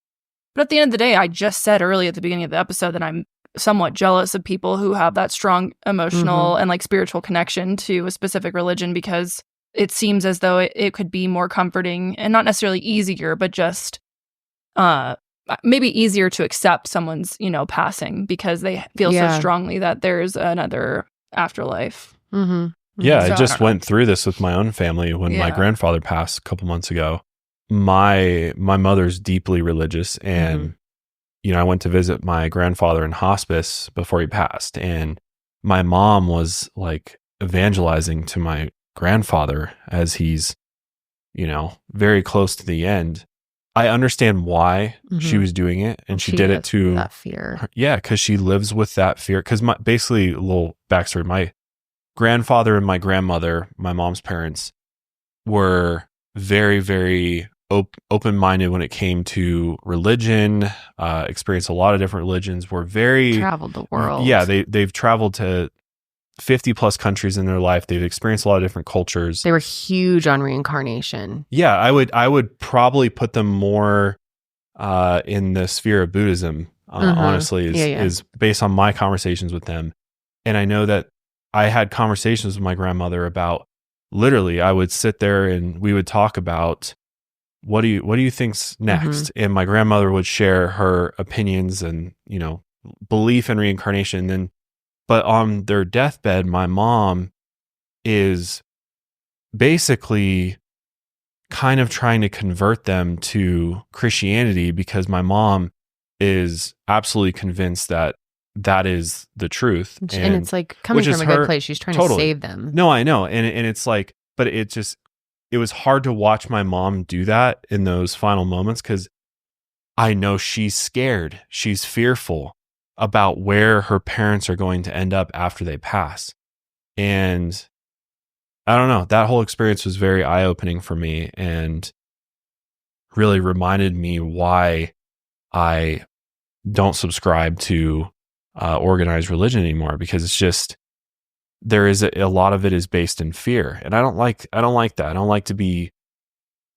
But at the end of the day, I just said early at the beginning of the episode that I'm somewhat jealous of people who have that strong emotional and like spiritual connection to a specific religion because it seems as though it could be more comforting and not necessarily easier, but just maybe easier to accept someone's, passing because they feel so strongly that there's another afterlife. Mm-hmm. Yeah, I just went through this with my own family when my grandfather passed a couple months ago. My mother's deeply religious, and I went to visit my grandfather in hospice before he passed, and my mom was like evangelizing to my grandfather as he's, very close to the end. I understand why she was doing it, and she did it to that fear. Yeah, because she lives with that fear. Because basically, a little backstory: my grandfather and my grandmother, my mom's parents, were very, very open-minded when it came to religion. Experienced a lot of different religions. Were very traveled the world. Yeah, they've traveled to 50 plus countries in their life. They've experienced a lot of different cultures. They were huge on reincarnation. Yeah, I would probably put them more in the sphere of Buddhism. Honestly, is based on my conversations with them. And I know that I had conversations with my grandmother about literally I would sit there and we would talk about what do you think's next? And my grandmother would share her opinions and, you know, belief in reincarnation. Then, but on their deathbed, my mom is basically kind of trying to convert them to Christianity, because my mom is absolutely convinced that that is the truth. And it's like coming from a good place. She's trying to save them. No, I know. And it's like, but it was hard to watch my mom do that in those final moments, because I know she's scared. She's fearful about where her parents are going to end up after they pass. And I don't know, that whole experience was very eye-opening for me and really reminded me why I don't subscribe to organized religion anymore, because it's just, there is a lot of it is based in fear. And I don't like that. I don't like to be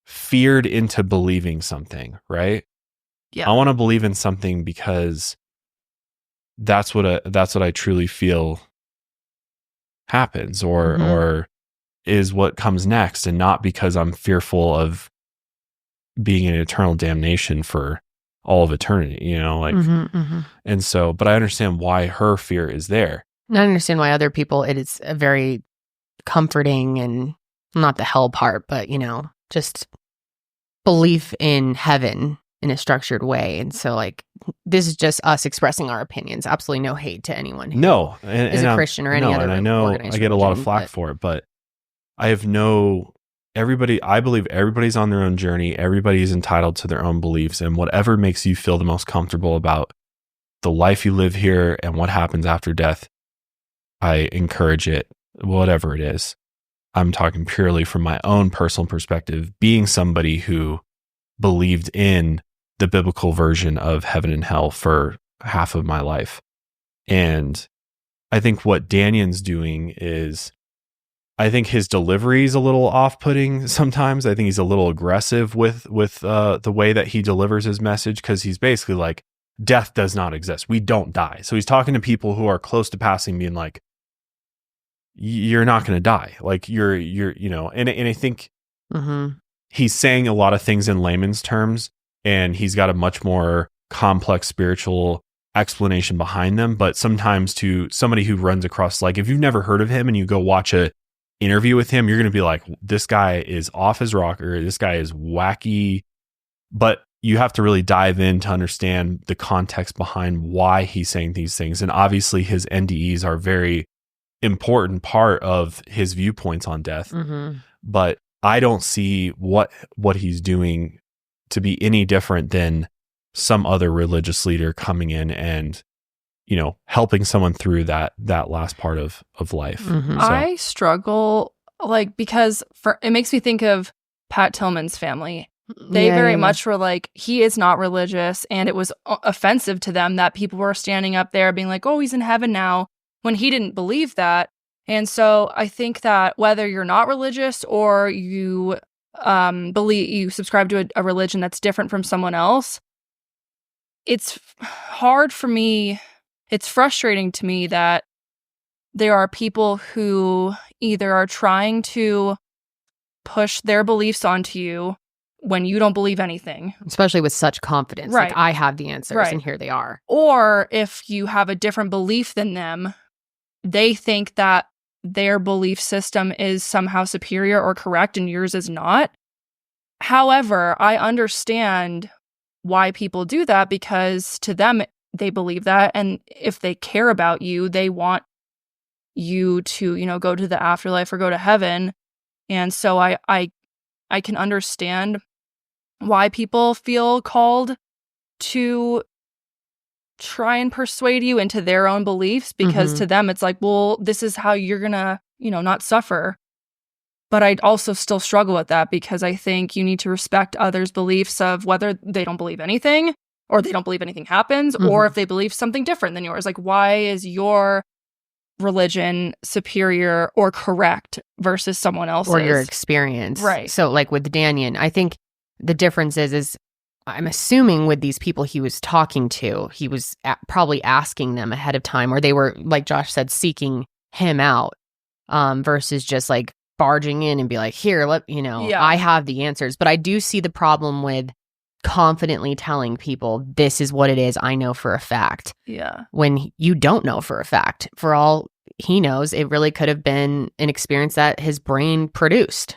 feared into believing something, right? Yeah. I want to believe in something because that's what I truly feel happens or is what comes next, and not because I'm fearful of being in eternal damnation for all of eternity, you know, like, and so, but I understand why her fear is there. And I understand why other people, it is a very comforting, and not the hell part, but, you know, just belief in heaven in a structured way. And so, like, this is just us expressing our opinions. Absolutely no hate to anyone who is a Christian or any other. And I know I get a lot of flack for it, but I have I believe everybody's on their own journey. Everybody's entitled to their own beliefs, and whatever makes you feel the most comfortable about the life you live here and what happens after death, I encourage it, whatever it is. I'm talking purely from my own personal perspective, being somebody who believed in the biblical version of heaven and hell for half of my life. And I think what Dannion's doing is, I think his delivery is a little off-putting sometimes. I think he's a little aggressive with the way that he delivers his message, because he's basically like, death does not exist. We don't die. So he's talking to people who are close to passing, being like, you're not going to die. Like you're, you know, and I think he's saying a lot of things in layman's terms, and he's got a much more complex spiritual explanation behind them. But sometimes to somebody who runs across, like, if you've never heard of him and you go watch a interview with him, you're going to be like, this guy is off his rocker. This guy is wacky. But you have to really dive in to understand the context behind why he's saying these things. And obviously his NDEs are a very important part of his viewpoints on death. But I don't see what he's doing to be any different than some other religious leader coming in and, you know, helping someone through that last part of life. So, I struggle, like, because it makes me think of Pat Tillman's family. They very much were like, he is not religious, and it was offensive to them that people were standing up there being like, oh, he's in heaven now, when he didn't believe that. And so I think that whether you're not religious or you you subscribe to a religion that's different from someone else, it's hard for me. It's frustrating to me that there are people who either are trying to push their beliefs onto you when you don't believe anything. Especially with such confidence. Right. Like, I have the answers, right. And here they are. Or if you have a different belief than them, they think that their belief system is somehow superior or correct and yours is not. However, I understand why people do that, because to them, they believe that. And if they care about you, they want you to, you know, go to the afterlife or go to heaven. And so I can understand why people feel called to try and persuade you into their own beliefs, because to them it's like, well, this is how you're gonna, you know, not suffer. But I also still struggle with that, because I think you need to respect others' beliefs of whether they don't believe anything, or they don't believe anything happens, or if they believe something different than yours. Like, why is your religion superior or correct versus someone else's? Or your experience. Right. So, like with Dannion, I think the difference is I'm assuming with these people he was talking to, he was probably asking them ahead of time, or they were, like Josh said, seeking him out, versus just like barging in and be like, here, I have the answers. But I do see the problem with confidently telling people this is what it is. I know for a fact. Yeah. When you don't know for a fact. For all he knows, it really could have been an experience that his brain produced,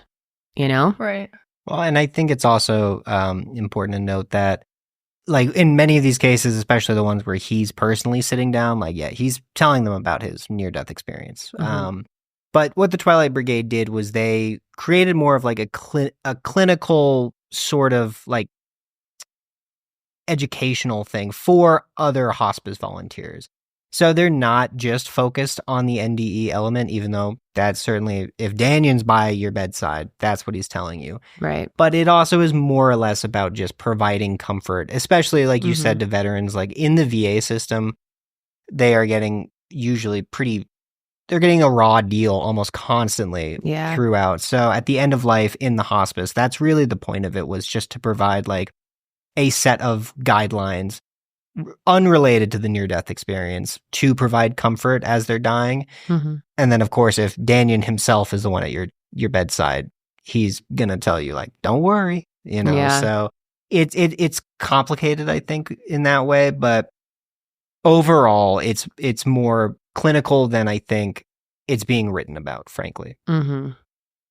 Right. Well, and I think it's also important to note that, like, in many of these cases, especially the ones where he's personally sitting down, he's telling them about his near-death experience. Mm-hmm. But what the Twilight Brigade did was they created more of like a clinical sort of like educational thing for other hospice volunteers. So they're not just focused on the NDE element, even though that's certainly, if Dannion's by your bedside, that's what he's telling you. Right. But it also is more or less about just providing comfort, especially like you said to veterans, like in the VA system, they are getting they're getting a raw deal almost constantly throughout. So at the end of life in the hospice, that's really the point of it, was just to provide like a set of guidelines unrelated to the near-death experience to provide comfort as they're dying. Mm-hmm. And then, of course, if Dannion himself is the one at your bedside, he's going to tell you, like, don't worry, So it's complicated, I think, in that way. But overall, it's more clinical than I think it's being written about, frankly. Mm-hmm.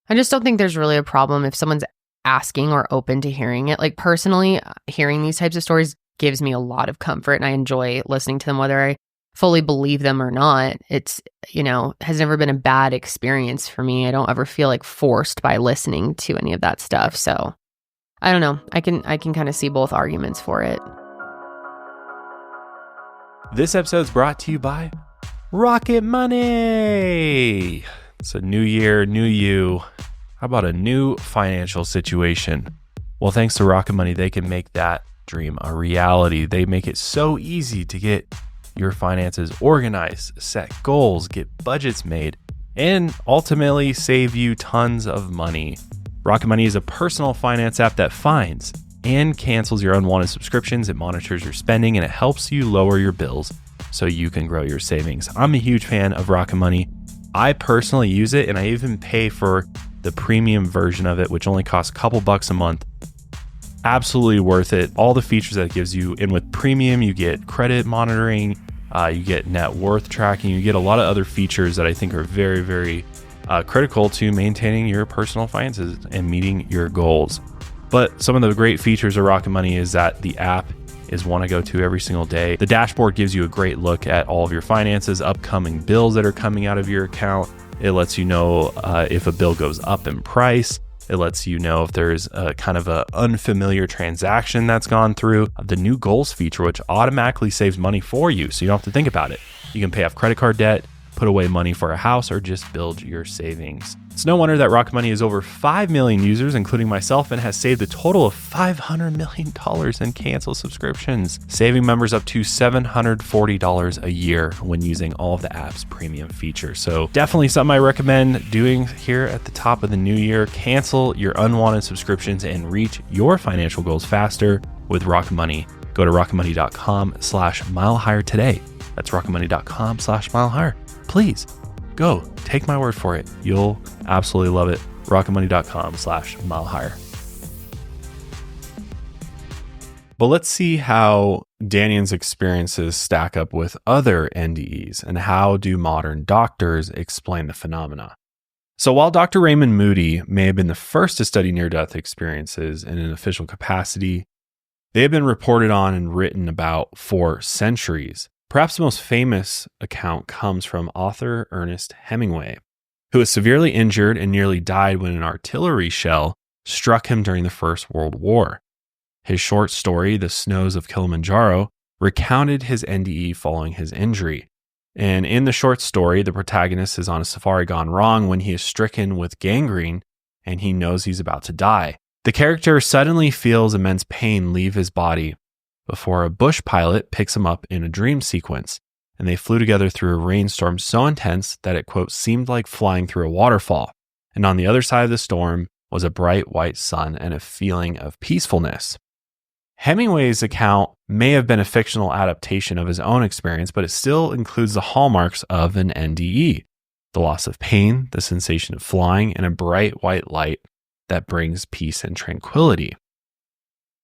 I just don't think there's really a problem if someone's asking or open to hearing it. Like, personally, hearing these types of stories gives me a lot of comfort, and I enjoy listening to them, whether I fully believe them or not. It's, has never been a bad experience for me. I don't ever feel like forced by listening to any of that stuff. So I don't know. I can kind of see both arguments for it. This episode's brought to you by Rocket Money. It's a new year, new you. How about a new financial situation? Well, thanks to Rocket Money, they can make that dream a reality. They make it so easy to get your finances organized, set goals, get budgets made, and ultimately save you tons of money. Rocket Money is a personal finance app that finds and cancels your unwanted subscriptions. It monitors your spending, and it helps you lower your bills so you can grow your savings. I'm a huge fan of Rocket Money. I personally use it, and I even pay for the premium version of it, which only costs a couple bucks a month. Absolutely worth it. All the features that it gives you. And with premium, you get credit monitoring, you get net worth tracking, you get a lot of other features that I think are very, very critical to maintaining your personal finances and meeting your goals. But some of the great features of Rocket Money is that the app is one I go to every single day. The dashboard gives you a great look at all of your finances, upcoming bills that are coming out of your account. It lets you know if a bill goes up in price. It lets you know if there's a kind of an unfamiliar transaction that's gone through. The new goals feature, which automatically saves money for you, so you don't have to think about it. You can pay off credit card debt, put away money for a house, or just build your savings. It's no wonder that Rocket Money has over 5 million users, including myself, and has saved a total of $500 million in canceled subscriptions, saving members up to $740 a year when using all of the app's premium features. So definitely something I recommend doing here at the top of the new year. Cancel your unwanted subscriptions and reach your financial goals faster with Rocket Money. Go to rocketmoney.com/milehigher today. That's rocketmoney.com/milehigher. Please go, take my word for it. You'll absolutely love it. rocketmoney.com/milehigher. But let's see how Dannion's experiences stack up with other NDEs, and how do modern doctors explain the phenomena. So while Dr. Raymond Moody may have been the first to study near-death experiences in an official capacity, they have been reported on and written about for centuries. Perhaps the most famous account comes from author Ernest Hemingway, who was severely injured and nearly died when an artillery shell struck him during the First World War. His short story, The Snows of Kilimanjaro, recounted his NDE following his injury. And in the short story, the protagonist is on a safari gone wrong when he is stricken with gangrene and he knows he's about to die. The character suddenly feels immense pain leave his body before a bush pilot picks him up in a dream sequence, and they flew together through a rainstorm so intense that it, quote, seemed like flying through a waterfall. And on the other side of the storm was a bright white sun and a feeling of peacefulness. Hemingway's account may have been a fictional adaptation of his own experience, but it still includes the hallmarks of an NDE. the loss of pain, the sensation of flying, and a bright white light that brings peace and tranquility.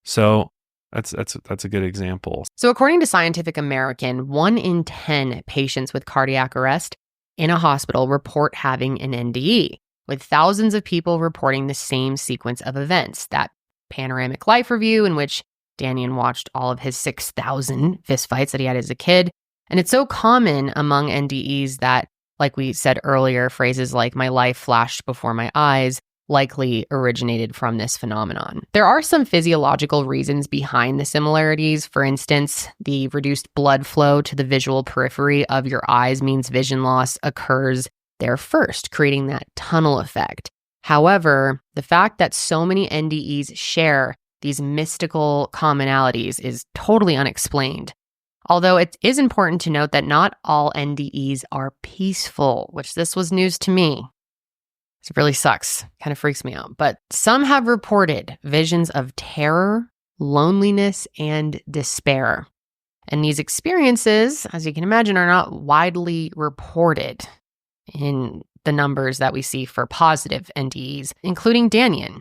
So that's a good example. So according to Scientific American, 1 in 10 patients with cardiac arrest in a hospital report having an NDE, with thousands of people reporting the same sequence of events. That Panoramic Life review in which Dannion watched all of his 6,000 fistfights that he had as a kid. And it's so common among NDEs that, like we said earlier, phrases like "my life flashed before my eyes" likely originated from this phenomenon. There are some physiological reasons behind the similarities. For instance, the reduced blood flow to the visual periphery of your eyes means vision loss occurs there first, creating that tunnel effect. However, the fact that so many NDEs share these mystical commonalities is totally unexplained. Although it is important to note that not all NDEs are peaceful, which this was news to me. It really sucks, kind of freaks me out. But some have reported visions of terror, loneliness, and despair. And these experiences, as you can imagine, are not widely reported in the numbers that we see for positive NDEs, including Dannion.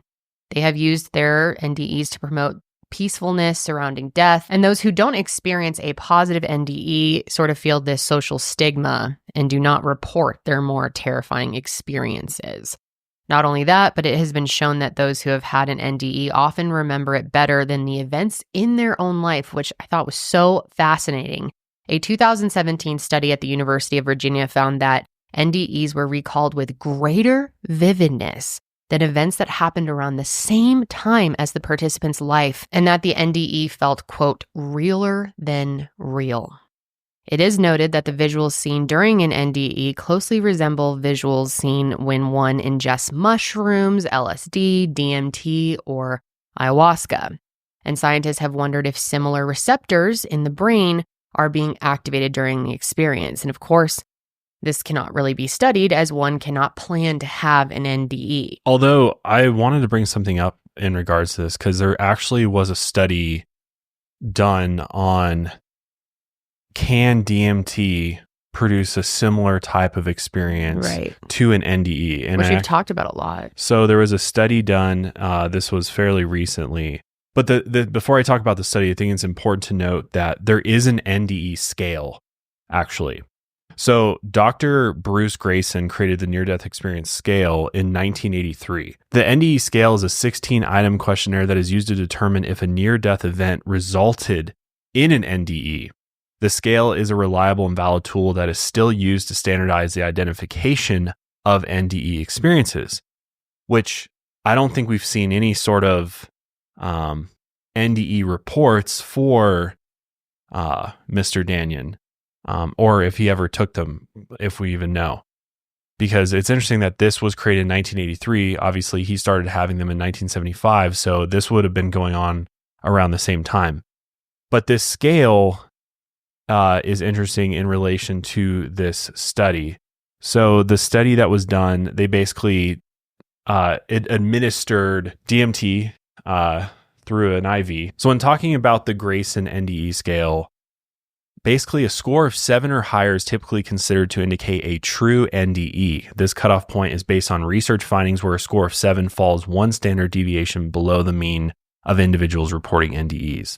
They have used their NDEs to promote peacefulness surrounding death. And those who don't experience a positive NDE sort of feel this social stigma and do not report their more terrifying experiences. Not only that, but it has been shown that those who have had an NDE often remember it better than the events in their own life, which I thought was so fascinating. A 2017 study at the University of Virginia found that NDEs were recalled with greater vividness than events that happened around the same time as the participant's life, and that the NDE felt, quote, realer than real. It is noted that the visuals seen during an NDE closely resemble visuals seen when one ingests mushrooms, LSD, DMT, or ayahuasca. And scientists have wondered if similar receptors in the brain are being activated during the experience. And of course, this cannot really be studied as one cannot plan to have an NDE. Although I wanted to bring something up in regards to this because there actually was a study done on can DMT produce a similar type of experience to an NDE. And which we've talked about a lot. So there was a study done, this was fairly recently. But before I talk about the study, I think it's important to note that there is an NDE scale, actually. So Dr. Bruce Grayson created the near-death experience scale in 1983. The NDE scale is a 16-item questionnaire that is used to determine if a near-death event resulted in an NDE. The scale is a reliable and valid tool that is still used to standardize the identification of NDE experiences, which I don't think we've seen any sort of NDE reports for Mr. Dannion. Or if he ever took them, if we even know. Because it's interesting that this was created in 1983. Obviously, he started having them in 1975, so this would have been going on around the same time. But this scale is interesting in relation to this study. So the study that was done, they basically it administered DMT through an IV. So when talking about the Grayson NDE scale, basically, a score of 7 or higher is typically considered to indicate a true NDE. This cutoff point is based on research findings where a score of 7 falls one standard deviation below the mean of individuals reporting NDEs.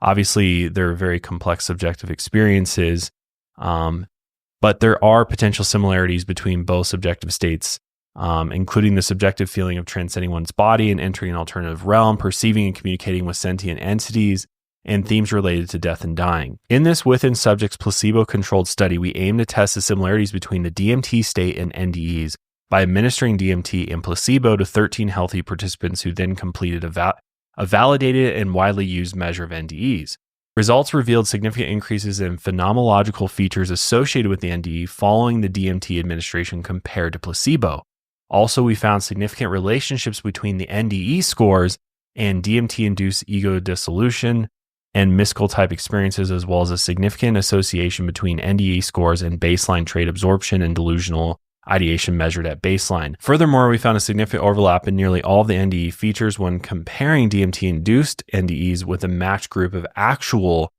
Obviously, they're very complex subjective experiences, but there are potential similarities between both subjective states, including the subjective feeling of transcending one's body and entering an alternative realm, perceiving and communicating with sentient entities, and themes related to death and dying. In this within subjects placebo-controlled study, we aim to test the similarities between the DMT state and NDEs by administering DMT and placebo to 13 healthy participants who then completed a validated and widely used measure of NDEs. Results revealed significant increases in phenomenological features associated with the NDE following the DMT administration compared to placebo. Also, we found significant relationships between the NDE scores and DMT-induced ego dissolution and mystical type experiences, as well as a significant association between NDE scores and baseline trait absorption and delusional ideation measured at baseline. Furthermore, we found a significant overlap in nearly all of the NDE features when comparing DMT-induced NDEs with a matched group of actual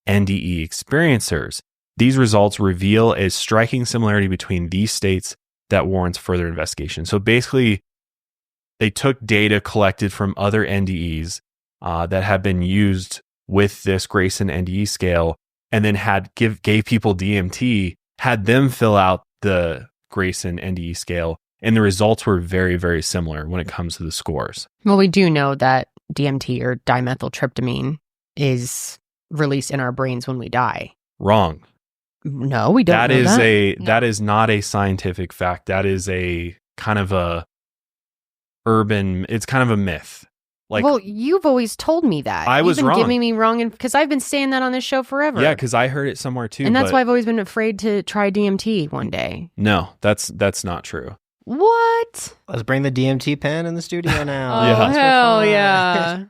NDE experiencers. These results reveal a striking similarity between these states that warrants further investigation. So basically, they took data collected from other NDEs that have been used with this Grayson NDE scale, and then gave people DMT, had them fill out the Grayson NDE scale, and the results were very, very similar when it comes to the scores. Well, we do know that DMT or dimethyltryptamine is released in our brains when we die. Wrong. No, we don't. That is not a scientific fact. That is a kind of it's kind of a myth. Like, well, you've always told me that. I was You've been wrong. giving me wrong, because I've been saying that on this show forever. Yeah, because I heard it somewhere too. And that's why I've always been afraid to try DMT one day. No, that's not true. What? Let's bring the DMT pen in the studio now. Oh, Yeah. hell yeah.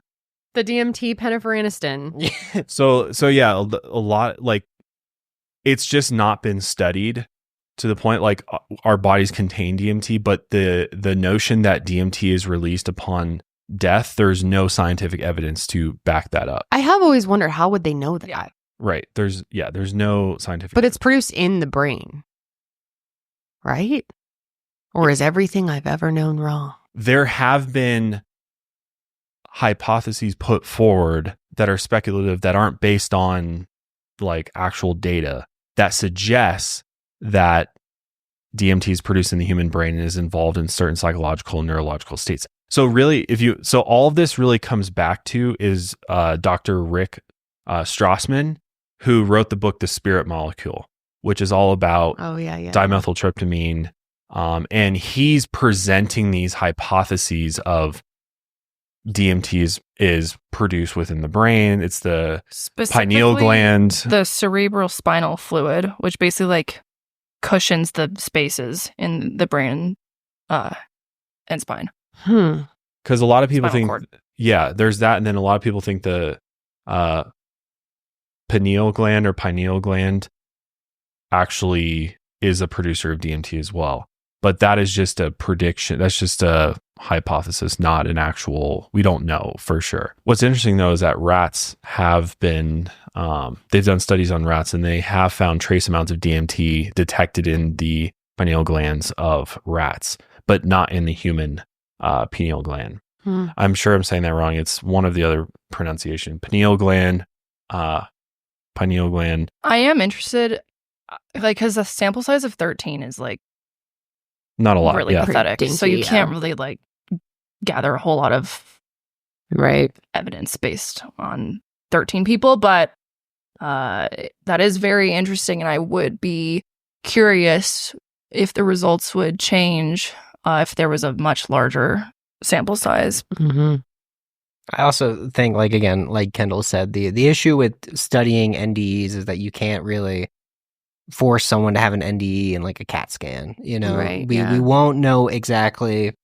The DMT penniferinaniston. So yeah, a lot, like, it's just not been studied to the point, like, our bodies contain DMT, but the notion that DMT is released upon death, there's no scientific evidence to back that up. I have always wondered, how would they know that? Yeah. Right. There's no scientific. But it's produced in the brain, right? Or is everything I've ever known wrong? There have been hypotheses put forward that are speculative, that aren't based on like actual data, that suggests that DMT is produced in the human brain and is involved in certain psychological and neurological states. So really, so all of this really comes back to is Dr. Rick Strassman, who wrote the book The Spirit Molecule, which is all about dimethyltryptamine. And he's presenting these hypotheses of DMT is produced within the brain. It's the pineal gland. The cerebral spinal fluid, which basically like cushions the spaces in the brain and spine. Because a lot of people Spinal think, cord. there's that. And then a lot of people think the pineal gland actually is a producer of DMT as well. But that is just a prediction. That's just a hypothesis, not an actual, we don't know for sure. What's interesting though is that rats have been, they've done studies on rats, and they have found trace amounts of DMT detected in the pineal glands of rats, but not in the human pineal gland. I'm sure I'm saying that wrong. It's one of the other pronunciation. Pineal gland. I am interested, like, because a sample size of 13 is like not a lot, really pathetic. Dinky, so you can't really like gather a whole lot of evidence based on 13 people, but that is very interesting, and I would be curious if the results would change if there was a much larger sample size. I also think, like, again, like Kendall said, the issue with studying NDEs is that you can't really force someone to have an NDE in like a CAT scan. You know, we won't know exactly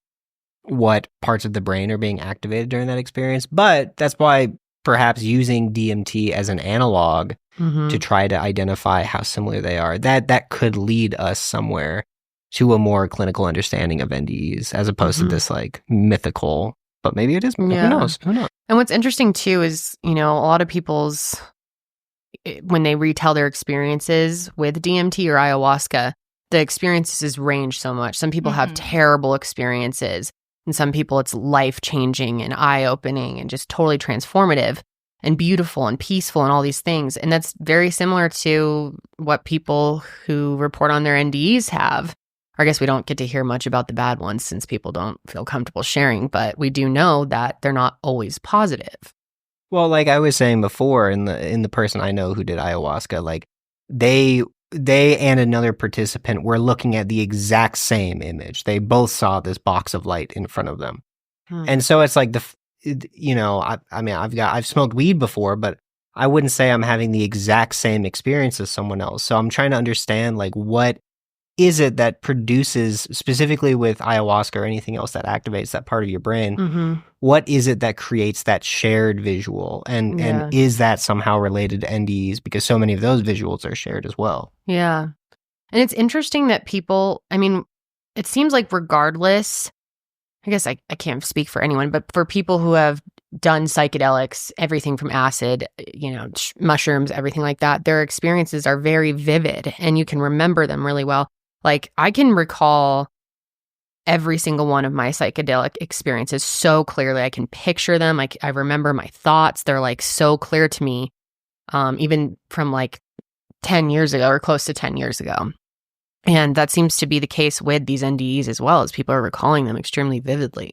what parts of the brain are being activated during that experience, but that's why perhaps using DMT as an analog to try to identify how similar they are, that could lead us somewhere to a more clinical understanding of NDEs, as opposed to this like mythical, but maybe it is. Who knows? And what's interesting too is, a lot of people's, when they retell their experiences with DMT or ayahuasca, the experiences range so much. Some people have terrible experiences, and some people it's life-changing and eye-opening and just totally transformative and beautiful and peaceful and all these things. And that's very similar to what people who report on their NDEs have. I guess we don't get to hear much about the bad ones since people don't feel comfortable sharing, but we do know that they're not always positive. Well, like I was saying before, in the person I know who did ayahuasca, like they and another participant were looking at the exact same image. They both saw this box of light in front of them. And so it's like I've smoked weed before, but I wouldn't say I'm having the exact same experience as someone else. So I'm trying to understand, like, what is it that produces, specifically with ayahuasca or anything else that activates that part of your brain, what is it that creates that shared visual? And is that somehow related to NDEs? Because so many of those visuals are shared as well. Yeah. And it's interesting that people, it seems like regardless, I guess I can't speak for anyone, but for people who have done psychedelics, everything from acid, mushrooms, everything like that, their experiences are very vivid and you can remember them really well. Like I can recall every single one of my psychedelic experiences so clearly. I can picture them. I remember my thoughts. They're like so clear to me, even from like 10 years ago or close to 10 years ago. And that seems to be the case with these NDEs as well, as people are recalling them extremely vividly.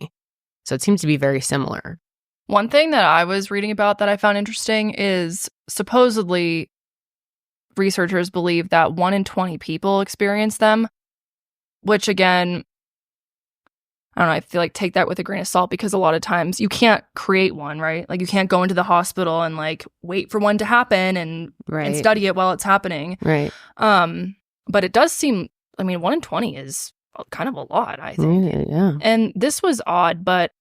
So it seems to be very similar. One thing that I was reading about that I found interesting is supposedly researchers believe that 1 in 20 people experience them, which again, I don't know, I feel like take that with a grain of salt because a lot of times you can't create one, right? Like you can't go into the hospital and like wait for one to happen and study it while it's happening. Right. But it does seem, 1 in 20 is kind of a lot, I think. Yeah. And this was odd, but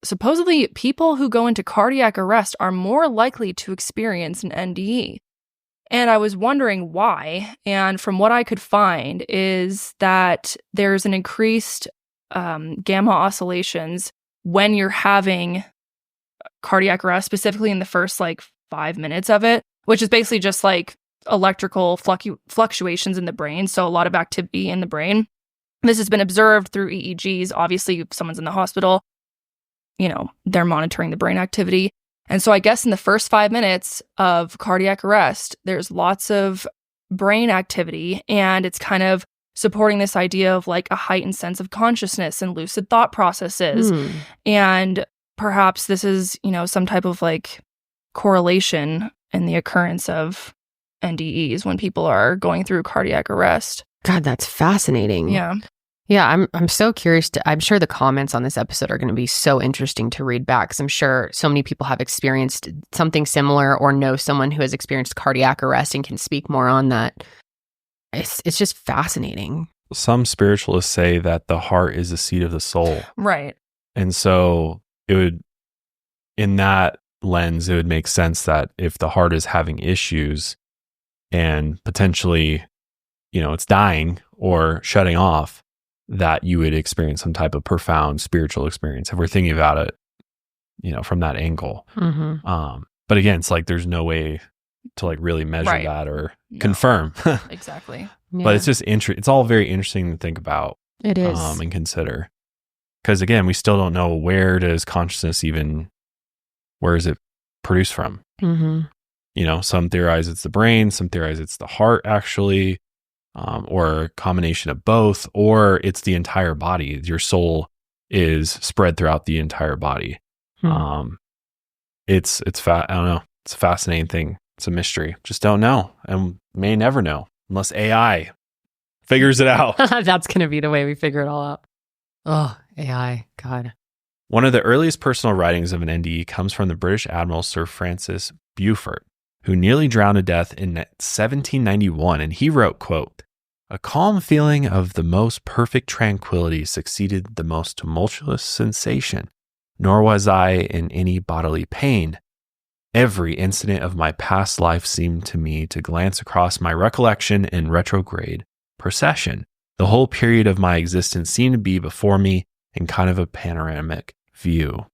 supposedly people who go into cardiac arrest are more likely to experience an NDE. And I was wondering why. And from what I could find is that there's an increased gamma oscillations when you're having cardiac arrest, specifically in the first 5 minutes of it, which is basically just electrical fluctuations in the brain. So a lot of activity in the brain. This has been observed through EEGs. Obviously, if someone's in the hospital, they're monitoring the brain activity. And so I guess in the first 5 minutes of cardiac arrest, there's lots of brain activity, and it's kind of supporting this idea of a heightened sense of consciousness and lucid thought processes. And perhaps this is, some type of correlation in the occurrence of NDEs when people are going through cardiac arrest. God, that's fascinating. Yeah. Yeah, I'm so curious I'm sure the comments on this episode are going to be so interesting to read back because I'm sure so many people have experienced something similar or know someone who has experienced cardiac arrest and can speak more on that. It's just fascinating. Some spiritualists say that the heart is the seat of the soul. Right. And so in that lens, it would make sense that if the heart is having issues and potentially, it's dying or shutting off, that you would experience some type of profound spiritual experience if we're thinking about it, from that angle. Mm-hmm. But again, it's there's no way to really measure that or confirm. Exactly. Yeah. But it's just it's all very interesting to think about. It is. And consider. Because again, we still don't know where does consciousness where is it produced from? Mm-hmm. Some theorize it's the brain, some theorize it's the heart actually. Or a combination of both, or it's the entire body. Your soul is spread throughout the entire body. I don't know. It's a fascinating thing. It's a mystery. Just don't know, and may never know unless AI figures it out. That's going to be the way we figure it all out. Oh, AI, God. One of the earliest personal writings of an NDE comes from the British Admiral Sir Francis Beaufort, who nearly drowned to death in 1791, and he wrote, quote, "A calm feeling of the most perfect tranquility succeeded the most tumultuous sensation, nor was I in any bodily pain. Every incident of my past life seemed to me to glance across my recollection in retrograde procession. The whole period of my existence seemed to be before me in kind of a panoramic view."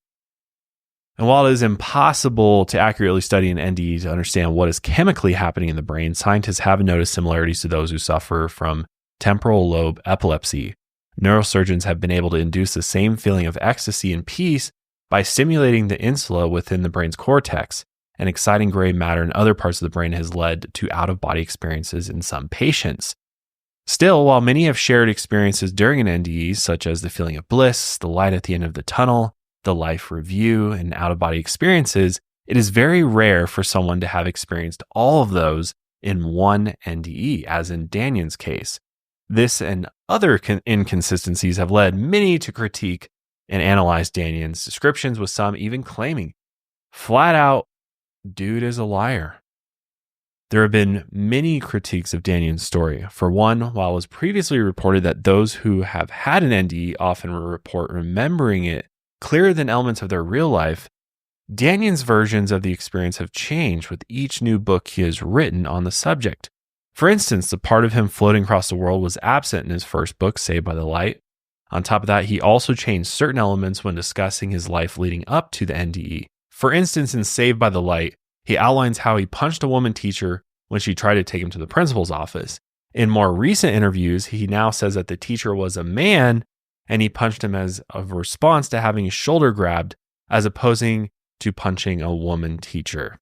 And while it is impossible to accurately study an NDE to understand what is chemically happening in the brain, scientists have noticed similarities to those who suffer from temporal lobe epilepsy. Neurosurgeons have been able to induce the same feeling of ecstasy and peace by stimulating the insula within the brain's cortex. And exciting gray matter in other parts of the brain has led to out-of-body experiences in some patients. Still, while many have shared experiences during an NDE, such as the feeling of bliss, the light at the end of the tunnel, the life review, and out-of-body experiences, it is very rare for someone to have experienced all of those in one NDE, as in Dannion's case. This and other inconsistencies have led many to critique and analyze Dannion's descriptions, with some even claiming, flat out, dude is a liar. There have been many critiques of Dannion's story. For one, while it was previously reported that those who have had an NDE often report remembering it clearer than elements of their real life, Dannion's versions of the experience have changed with each new book he has written on the subject. For instance, the part of him floating across the world was absent in his first book, Saved by the Light, On top of that, he also changed certain elements when discussing his life leading up to the NDE. For instance, in Saved by the Light, he outlines how he punched a woman teacher when she tried to take him to the principal's office. In more recent interviews, he now says that the teacher was a man and he punched him as a response to having his shoulder grabbed, as opposing to punching a woman teacher.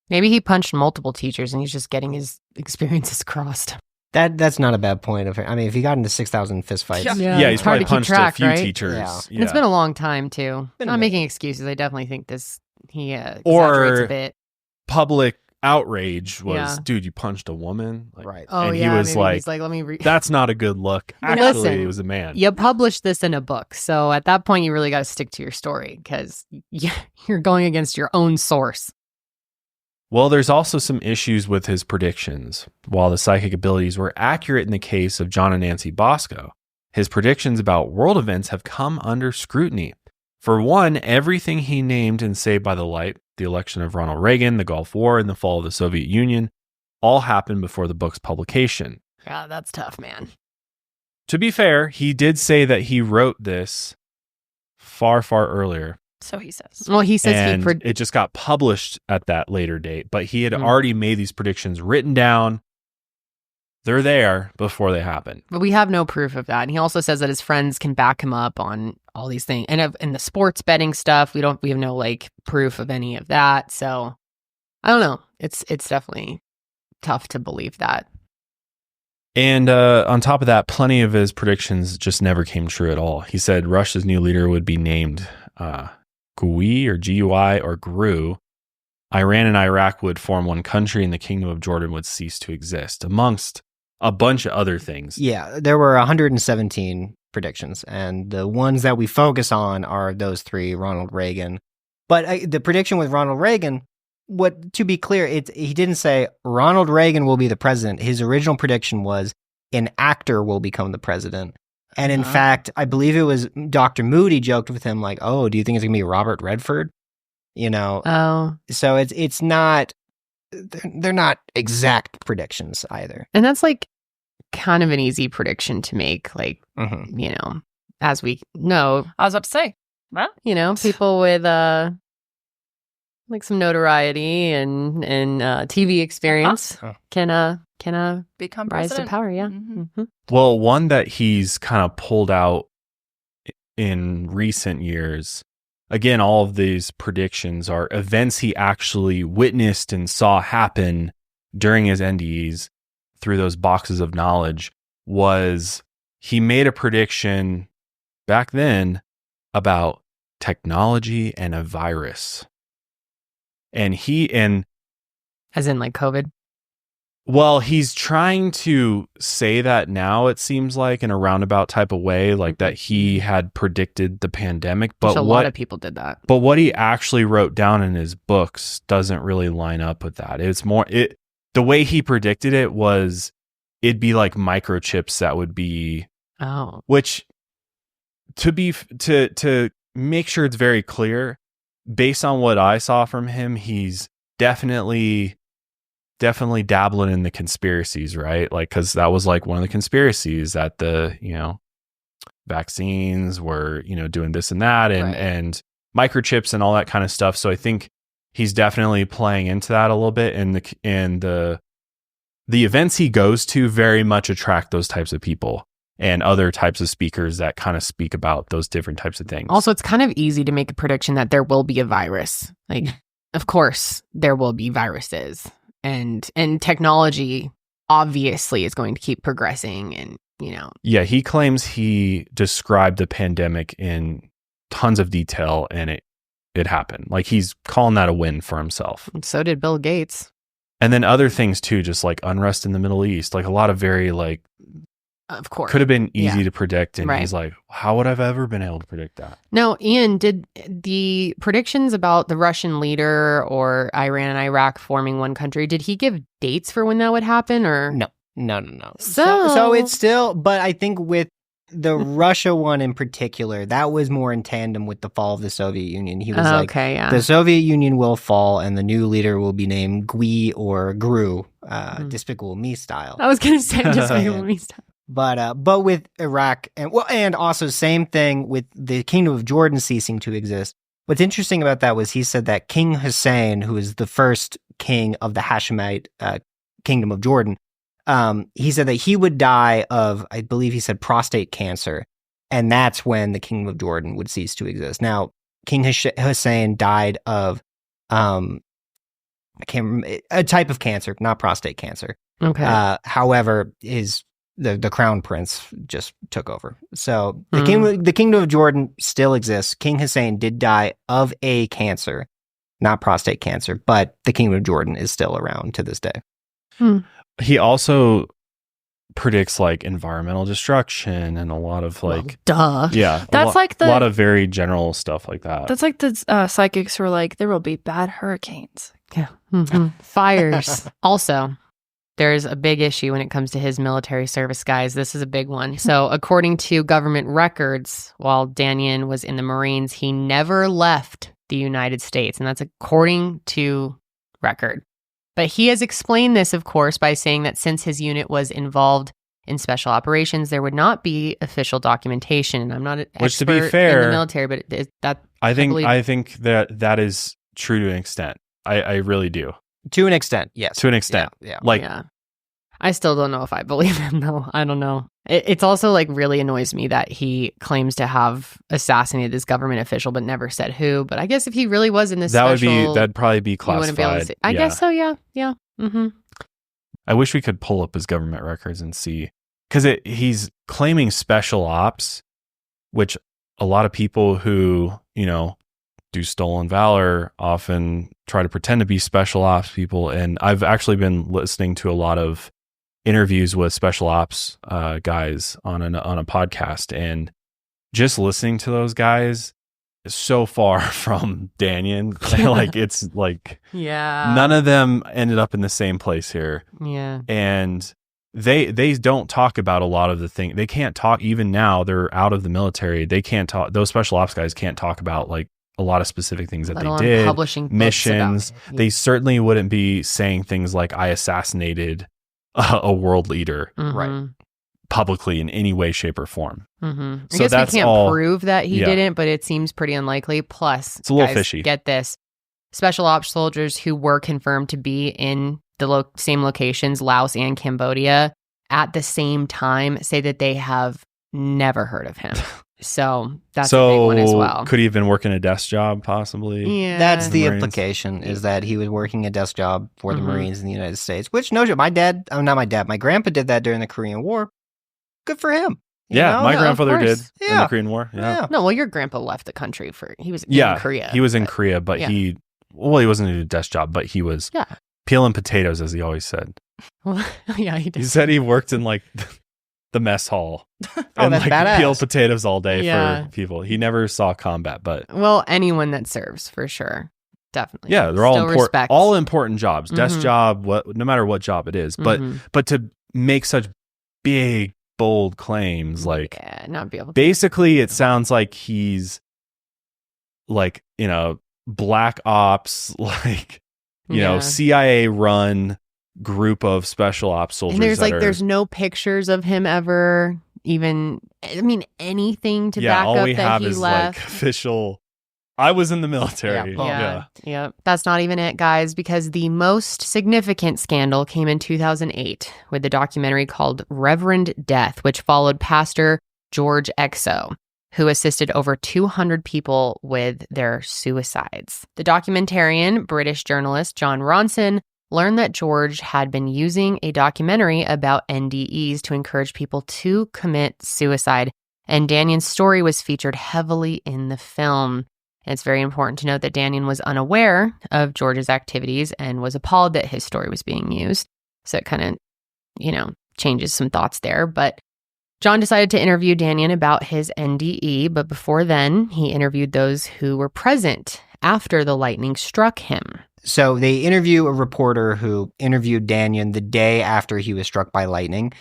Maybe he punched multiple teachers and he's just getting his experiences crossed. That's not a bad point. I mean, if he got into 6,000 fistfights. Yeah, he's probably punched a few right? teachers. Yeah. And it's been a long time, too. Not making excuses. I definitely think he exaggerates or a bit. Public outrage was, dude, you punched a woman? Like, right. Oh, and yeah. He was like, he's like, let me that's not a good look. Actually, Listen, it was a man. You published this in a book. So at that point, you really got to stick to your story because you're going against your own source. Well, there's also some issues with his predictions. While the psychic abilities were accurate in the case of John and Nancy Bosco, his predictions about world events have come under scrutiny. For one, everything he named in Saved by the Light, the election of Ronald Reagan, the Gulf War, and the fall of the Soviet Union, all happened before the book's publication. Yeah, that's tough, man. To be fair, he did say that he wrote this far, far earlier. So he says. Well, he says and it just got published at that later date, but he had already made these predictions written down. They're there before they happen. But we have no proof of that. And he also says that his friends can back him up on all these things. And in the sports betting stuff, we have no like proof of any of that. So I don't know. It's definitely tough to believe that. And on top of that, plenty of his predictions just never came true at all. He said Russia's new leader would be named GUI or GUI or GRU. Iran and Iraq would form one country and the Kingdom of Jordan would cease to exist, amongst a bunch of other things. Yeah, there were 117 predictions, and the ones that we focus on are those three, Ronald Reagan. But the prediction with Ronald Reagan, to be clear, he didn't say Ronald Reagan will be the president. His original prediction was an actor will become the president. And in fact, I believe it was Dr. Moody joked with him like, oh, do you think it's going to be Robert Redford? You know? Oh. So it's not, they're not exact predictions either. And that's like kind of an easy prediction to make. Like, you know, as we know. I was about to say, well, you know, people with like some notoriety and TV experience can become rise president. to power. Yeah. Well, one that he's kind of pulled out in recent years, again, all of these predictions are events he actually witnessed and saw happen during his NDEs through those boxes of knowledge, was he made a prediction back then about technology and a virus. And as in like COVID? Well, he's trying to say that now, it seems like, in a roundabout type of way, like that he had predicted the pandemic. But a lot of people did that. But what he actually wrote down in his books doesn't really line up with that. It's more, the way he predicted it was, it'd be like microchips that would be, which to make sure it's very clear, based on what I saw from him, he's definitely dabbling in the conspiracies, right? Like, because that was like one of the conspiracies that the, you know, vaccines were, you know, doing this and that and microchips and all that kind of stuff. So I think he's definitely playing into that a little bit, and the events he goes to very much attract those types of people and other types of speakers that kind of speak about those different types of things. Also, it's kind of easy to make a prediction that there will be a virus. Like, of course, there will be viruses. And technology obviously is going to keep progressing, and, you know. Yeah, he claims he described the pandemic in tons of detail, and it happened. Like, he's calling that a win for himself. And so did Bill Gates. And then other things too, just like unrest in the Middle East, like a lot of very like, of course, could have been easy to predict. And he's like, how would I have ever been able to predict that? No, Ian, did the predictions about the Russian leader or Iran and Iraq forming one country, did he give dates for when that would happen, or? No. So it's still, but I think with the Russia one in particular, that was more in tandem with the fall of the Soviet Union. He was the Soviet Union will fall and the new leader will be named GUI or GRU, Despicable Me style. I was going to say Despicable Me style. But with Iraq and also same thing with the Kingdom of Jordan ceasing to exist. What's interesting about that was he said that King Hussein, who is the first king of the Hashemite Kingdom of Jordan, he said that he would die of, I believe he said, prostate cancer, and that's when the Kingdom of Jordan would cease to exist. Now, King Hussein died of I can't remember, a type of cancer, not prostate cancer. Okay. However, the crown prince just took over. So the Kingdom of Jordan still exists. King Hussein did die of a cancer, not prostate cancer, but the Kingdom of Jordan is still around to this day. He also predicts like environmental destruction and a lot of like, duh. Yeah. That's like a lot of very general stuff like that. That's like the psychics who are like, there will be bad hurricanes. Yeah. Fires. Also, there's a big issue when it comes to his military service, guys. This is a big one. So according to government records, while Dannion was in the Marines, he never left the United States. And that's according to record. But he has explained this, of course, by saying that since his unit was involved in special operations, there would not be official documentation. And I'm not an expert to be fair, in the military, but I think that is true to an extent. I really do. To an extent, yes. To an extent. Yeah. Yeah. I still don't know if I believe him, though. I don't know. It's also like really annoys me that he claims to have assassinated this government official, but never said who. But I guess if he really was in this that'd probably be classified. You wouldn't be able to see. I guess so. Yeah. Yeah. Mm-hmm. I wish we could pull up his government records and see, because he's claiming special ops, which a lot of people who do stolen valor often try to pretend to be special ops people. And I've actually been listening to a lot of interviews with special ops guys on a podcast, and just listening to those guys is so far from Dannion. Like it's like none of them ended up in the same place here. Yeah. And they don't talk about a lot of the thing. They can't talk, even now they're out of the military. They can't talk, those special ops guys can't talk about like a lot of specific things that they did, publishing missions. They certainly wouldn't be saying things like, I assassinated a world leader, right, publicly in any way, shape, or form. Mm-hmm. So I guess we can't prove that he didn't, but it seems pretty unlikely. Plus, it's a little fishy. Get this. Special ops soldiers who were confirmed to be in the same locations, Laos and Cambodia, at the same time, say that they have never heard of him. So that's a big one as well. Could he have been working a desk job, possibly? Yeah. That's the implication, is that he was working a desk job for the Marines in the United States, which no joke. My grandpa did that during the Korean War. Good for him. My grandfather did in the Korean War. Yeah. No, well, your grandpa left the country he was in Korea. He was in Korea, but he wasn't doing a desk job, but he was peeling potatoes, as he always said. Well, yeah, he did. He said he worked in like the mess hall and like badass. peeled potatoes all day for people. He never saw combat, but anyone that serves, for sure. Definitely. Yeah, they're all important jobs. Desk job, no matter what job it is. But to make such big, bold claims, like not be able to. Basically it sounds like he's like, black ops, like CIA run group of special ops soldiers. And there's no pictures of him ever even, anything to back up all we that have he is left. like official, I was in the military. Yeah. That's not even it, guys, because the most significant scandal came in 2008 with the documentary called Reverend of Death, which followed Pastor George Exo, who assisted over 200 people with their suicides. The documentarian, British journalist John Ronson, learned that George had been using a documentary about NDEs to encourage people to commit suicide, and Dannion's story was featured heavily in the film. And it's very important to note that Dannion was unaware of George's activities and was appalled that his story was being used. So it kind of, changes some thoughts there. But John decided to interview Dannion about his NDE, but before then, he interviewed those who were present after the lightning struck him. So they interview a reporter who interviewed Dannion the day after he was struck by lightning.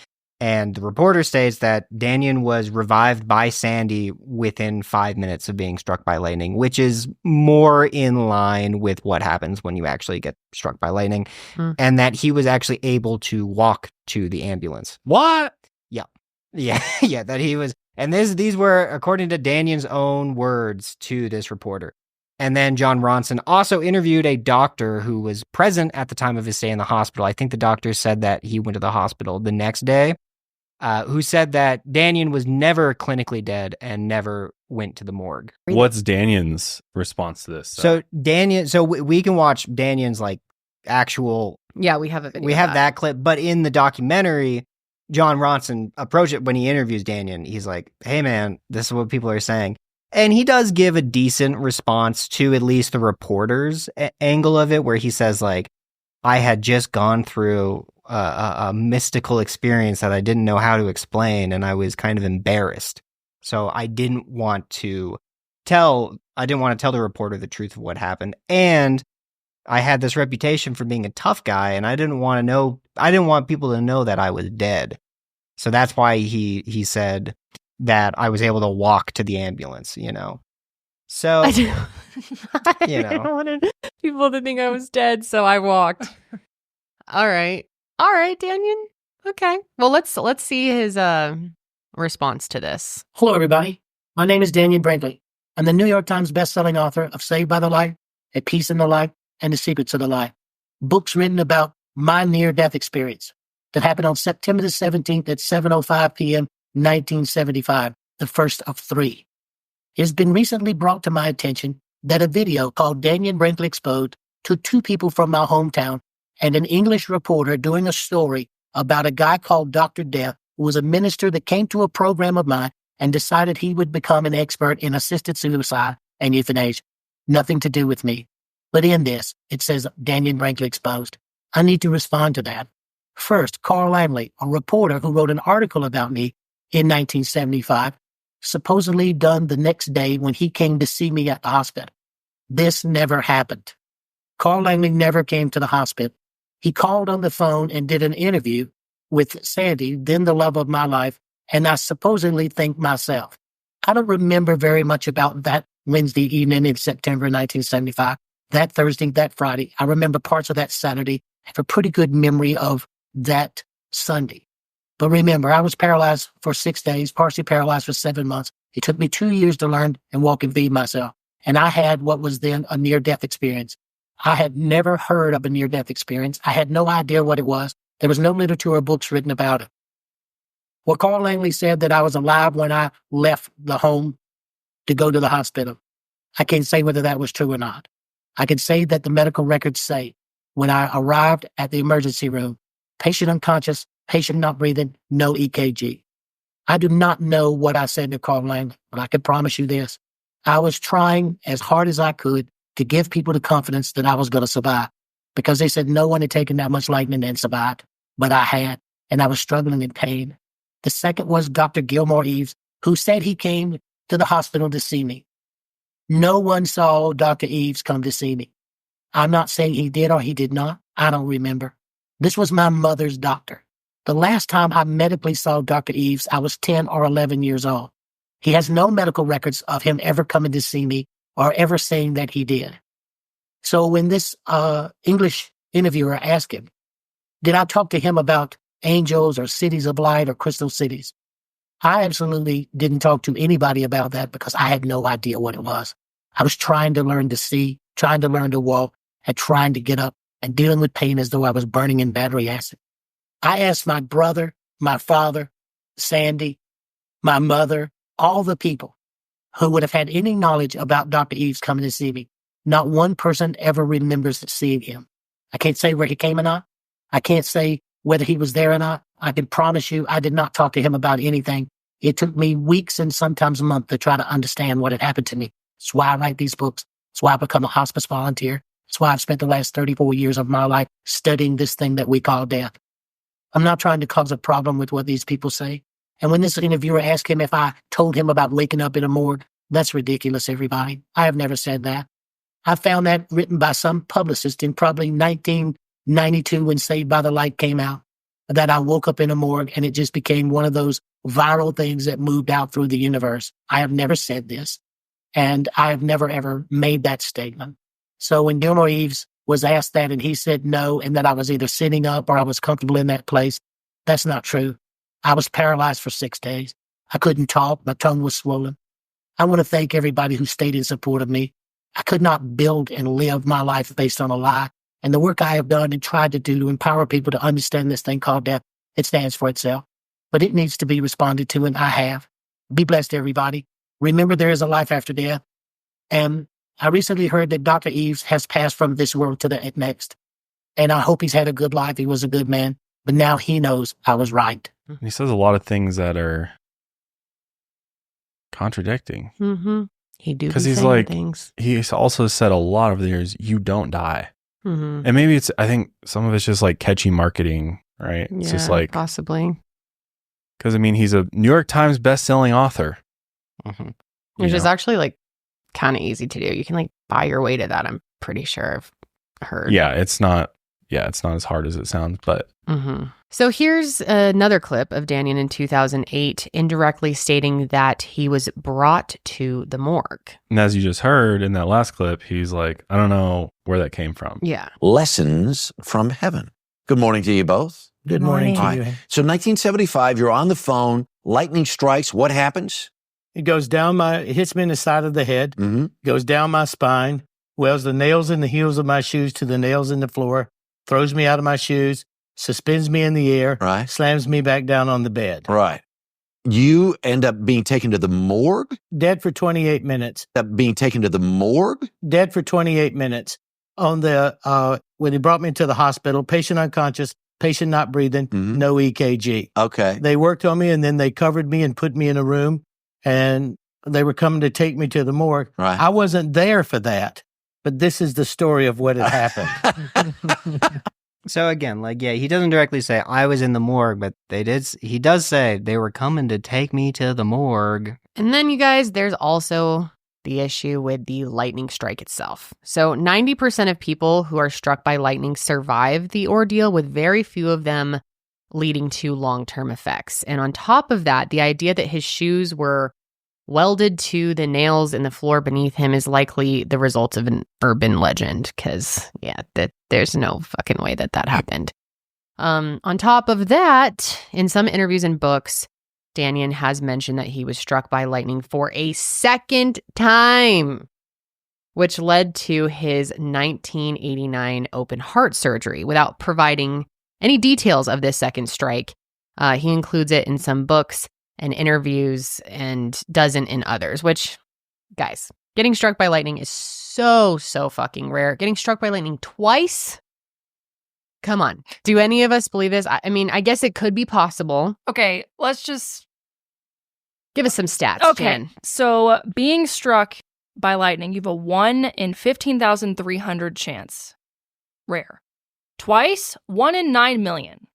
And the reporter states that Dannion was revived by Sandy within 5 minutes of being struck by lightning, which is more in line with what happens when you actually get struck by lightning. And that he was actually able to walk to the ambulance. What? Yeah. Yeah, yeah, that he was. And these were, according to Dannion's own words to this reporter. And then John Ronson also interviewed a doctor who was present at the time of his stay in the hospital. I think the doctor said that he went to the hospital the next day, who said that Dannion was never clinically dead and never went to the morgue. What's Dannion's response to this? So Dannion, so we can watch Dannion's like actual. Yeah, we have a video. We have that clip, but in the documentary, John Ronson approached it when he interviews Dannion. He's like, "Hey man, this is what people are saying." And he does give a decent response to at least the reporter's angle of it, where he says like, "I had just gone through a mystical experience that I didn't know how to explain, and I was kind of embarrassed. So I didn't want to tell the reporter the truth of what happened. And I had this reputation for being a tough guy, and I didn't want people to know that I was dead. So that's why he said that I was able to walk to the ambulance, you know." So, I didn't want people to think I was dead, so I walked. All right, Dannion. Okay, well let's see his response to this. Hello, everybody. My name is Dannion Brinkley. I'm the New York Times bestselling author of Saved by the Light, A Peace in the Light, and The Secrets of the Light. Books written about my near-death experience that happened on September the 17th at 7:05 p.m. 1975, the first of 3. It has been recently brought to my attention that a video called Dannion Brinkley Exposed took 2 people from my hometown and an English reporter doing a story about a guy called Dr. Death, who was a minister that came to a program of mine and decided he would become an expert in assisted suicide and euthanasia. Nothing to do with me. But in this, it says Dannion Brinkley Exposed. I need to respond to that. First, Carl Langley, a reporter who wrote an article about me in 1975, supposedly done the next day when he came to see me at the hospital. This never happened. Carl Langley never came to the hospital. He called on the phone and did an interview with Sandy, then the love of my life, and I supposedly think myself. I don't remember very much about that Wednesday evening in September 1975, that Thursday, that Friday. I remember parts of that Saturday. I have a pretty good memory of that Sunday. But remember, I was paralyzed for 6 days, partially paralyzed for 7 months. It took me 2 years to learn and walk and feed myself. And I had what was then a near-death experience. I had never heard of a near-death experience. I had no idea what it was. There was no literature or books written about it. Well, Carl Langley said that I was alive when I left the home to go to the hospital. I can't say whether that was true or not. I can say that the medical records say when I arrived at the emergency room, patient unconscious, patient not breathing, no EKG. I do not know what I said to Carl Langley, but I can promise you this. I was trying as hard as I could to give people the confidence that I was going to survive, because they said no one had taken that much lightning and survived, but I had, and I was struggling in pain. The second was Dr. Gilmore Eves, who said he came to the hospital to see me. No one saw Dr. Eves come to see me. I'm not saying he did or he did not. I don't remember. This was my mother's doctor. The last time I medically saw Dr. Eves, I was 10 or 11 years old. He has no medical records of him ever coming to see me or ever saying that he did. So when this English interviewer asked him, did I talk to him about angels or cities of light or crystal cities? I absolutely didn't talk to anybody about that because I had no idea what it was. I was trying to learn to see, trying to learn to walk, and trying to get up and dealing with pain as though I was burning in battery acid. I asked my brother, my father, Sandy, my mother, all the people who would have had any knowledge about Dr. Eves coming to see me. Not one person ever remembers seeing him. I can't say where he came or not. I can't say whether he was there or not. I can promise you I did not talk to him about anything. It took me weeks and sometimes a month to try to understand what had happened to me. That's why I write these books. That's why I become a hospice volunteer. That's why I've spent the last 34 years of my life studying this thing that we call death. I'm not trying to cause a problem with what these people say. And when this interviewer asked him if I told him about waking up in a morgue, that's ridiculous, everybody. I have never said that. I found that written by some publicist in probably 1992 when Saved by the Light came out, that I woke up in a morgue and it just became one of those viral things that moved out through the universe. I have never said this, and I have never, ever made that statement. So when Gilmore Eves was asked that and he said no, and that I was either sitting up or I was comfortable in that place, that's not true. I was paralyzed for 6 days. I couldn't talk. My tongue was swollen. I want to thank everybody who stayed in support of me. I could not build and live my life based on a lie. And the work I have done and tried to do to empower people to understand this thing called death, it stands for itself. But it needs to be responded to, and I have. Be blessed, everybody. Remember, there is a life after death. And I recently heard that Dr. Eves has passed from this world to the next. And I hope he's had a good life. He was a good man. But now he knows I was right. He says a lot of things that are contradicting. Mm-hmm. He do because he's like things. He's also said a lot of the years, you don't die. Mm-hmm. And maybe I think some of it's just like catchy marketing, right? It's just like possibly. Because I mean, he's a New York Times best-selling author, which is actually like kind of easy to do. You can like buy your way to that. I'm pretty sure I've heard. Yeah, it's not as hard as it sounds, but. So here's another clip of Dannion in 2008 indirectly stating that he was brought to the morgue. And as you just heard in that last clip, he's like, I don't know where that came from. Yeah. Lessons from heaven. Good morning to you both. Good morning to you. So 1975, you're on the phone, lightning strikes. What happens? It goes down it hits me in the side of the head, goes down my spine, welds the nails in the heels of my shoes to the nails in the floor, throws me out of my shoes, suspends me in the air, slams me back down on the bed. Right. You end up being taken to the morgue? Dead for 28 minutes. Being taken to the morgue? Dead for 28 minutes. On the, when they brought me to the hospital, patient unconscious, patient not breathing, no EKG. Okay. They worked on me and then they covered me and put me in a room and they were coming to take me to the morgue. Right. I wasn't there for that, but this is the story of what had happened. So again, he doesn't directly say I was in the morgue, but he does say they were coming to take me to the morgue. And then you guys, there's also the issue with the lightning strike itself. So 90% of people who are struck by lightning survive the ordeal, with very few of them leading to long-term effects. And on top of that, the idea that his shoes were welded to the nails in the floor beneath him is likely the result of an urban legend, because there's no fucking way that happened. On top of that, in some interviews and books, Dannion has mentioned that he was struck by lightning for a second time, which led to his 1989 open heart surgery. Without providing any details of this second strike, he includes it in some books and interviews and doesn't in others, which, guys, getting struck by lightning is so fucking rare. Getting struck by lightning twice? Come on. Do any of us believe this? I mean, I guess it could be possible. Okay, let's just give us some stats, Okay, Jen. So being struck by lightning, you have a 1 in 15,300 chance. Rare. Twice, 1 in 9 million.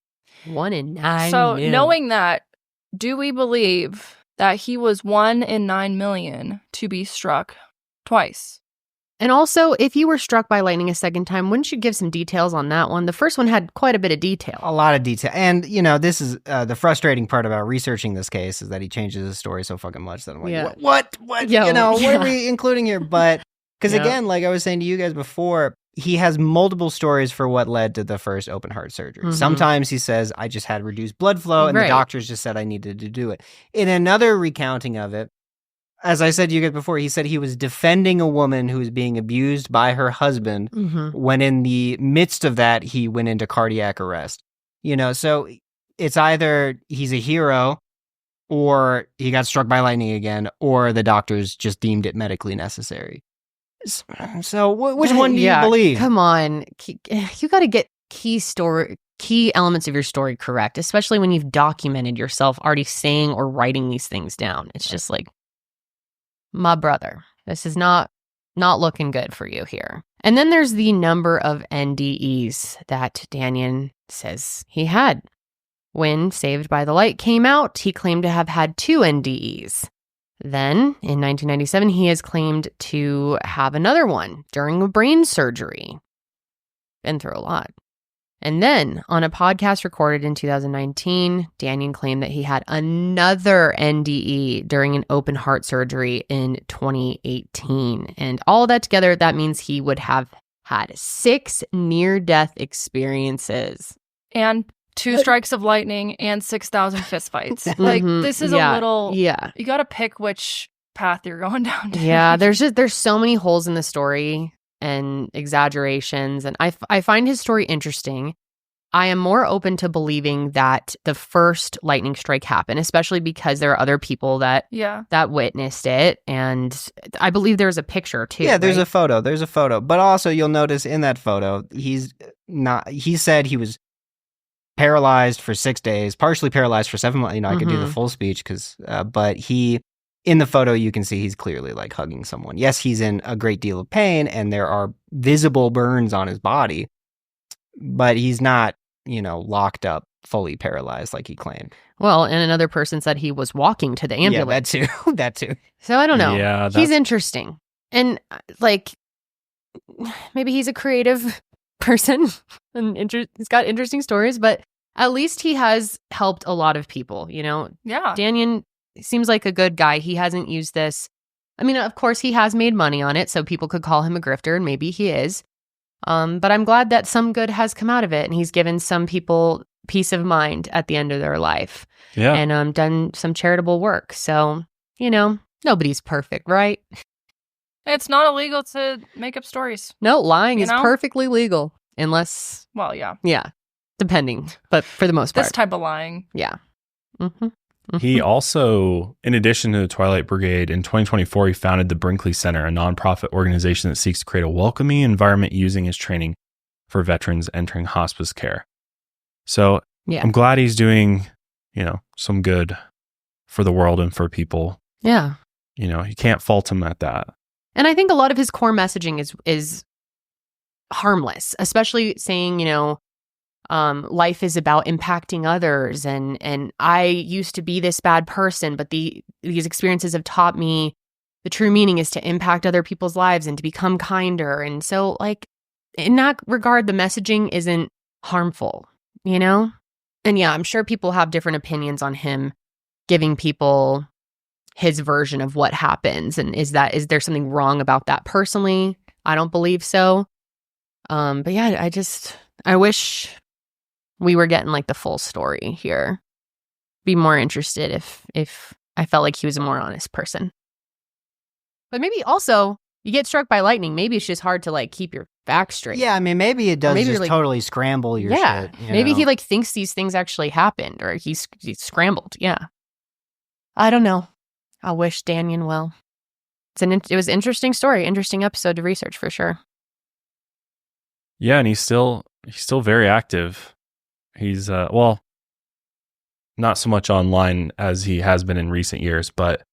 1 in 9 So million. knowing that, do we believe that he was 1 in 9 million to be struck twice? And also, if you were struck by lightning a second time, wouldn't you give some details on that one? The first one had quite a bit of detail. A lot of detail. And, this is the frustrating part about researching this case is that he changes his story so fucking much that I'm like, what? What are we including here? But, because again, like I was saying to you guys before, he has multiple stories for what led to the first open heart surgery. Sometimes he says, I just had reduced blood flow, and the doctors just said I needed to do it. In another recounting of it, as I said to you guys before, he said he was defending a woman who was being abused by her husband when in the midst of that, he went into cardiac arrest. So it's either he's a hero or he got struck by lightning again, or the doctors just deemed it medically necessary. So which one do you believe? Come on. You got to get key elements of your story correct, especially when you've documented yourself already saying or writing these things down. It's just like, my brother, this is not looking good for you here. And then there's the number of NDEs that Dannion says he had. When Saved by the Light came out, he claimed to have had 2 NDEs. Then, in 1997, he has claimed to have another one during a brain surgery. Been through a lot. And then, on a podcast recorded in 2019, Dannion claimed that he had another NDE during an open heart surgery in 2018. And all of that together, that means he would have had 6 near-death experiences. And 2 strikes of lightning and 6,000 fistfights. Like, this is a little... Yeah. You got to pick which path you're going down. Yeah, there's so many holes in the story and exaggerations. And I find his story interesting. I am more open to believing that the first lightning strike happened, especially because there are other people that witnessed it. And I believe there's a picture too. Yeah, there's a photo. There's a photo. But also you'll notice in that photo, he said he was paralyzed for 6 days, partially paralyzed for 7 months. I could do the full speech but in the photo, you can see he's clearly like hugging someone. Yes, he's in a great deal of pain and there are visible burns on his body, but he's not, locked up, fully paralyzed like he claimed. Well, and another person said he was walking to the ambulance. Yeah, that too. So I don't know. Yeah, he's interesting. And like, maybe he's a creative person and he's got interesting stories, but at least he has helped a lot of people, Yeah. Dannion seems like a good guy. He hasn't used this. I mean, of course, he has made money on it, so people could call him a grifter, and maybe he is. But I'm glad that some good has come out of it, and he's given some people peace of mind at the end of their life. Yeah. And done some charitable work. So, nobody's perfect, right? It's not illegal to make up stories. No, lying is perfectly legal. Unless... Well, yeah. Yeah. Depending. But for the most part. This type of lying. Yeah. He also, in addition to the Twilight Brigade, in 2024, he founded the Brinkley Center, a nonprofit organization that seeks to create a welcoming environment using his training for veterans entering hospice care. So I'm glad he's doing, some good for the world and for people. Yeah. You can't fault him at that. And I think a lot of his core messaging is harmless, especially saying, life is about impacting others. And I used to be this bad person, but these experiences have taught me the true meaning is to impact other people's lives and to become kinder. And so, like, in that regard, the messaging isn't harmful, And yeah, I'm sure people have different opinions on him giving people his version of what happens. And is there something wrong about that personally? I don't believe so. But yeah, I wish we were getting like the full story here. Be more interested if I felt like he was a more honest person. But maybe also you get struck by lightning. Maybe it's just hard to like keep your facts straight. Yeah, I mean, maybe it does just totally scramble your shit. Maybe he like thinks these things actually happened or he's scrambled. Yeah. I don't know. I wish Dannion well. It was an interesting story, interesting episode to research for sure. Yeah, and he's still very active. He's not so much online as he has been in recent years, but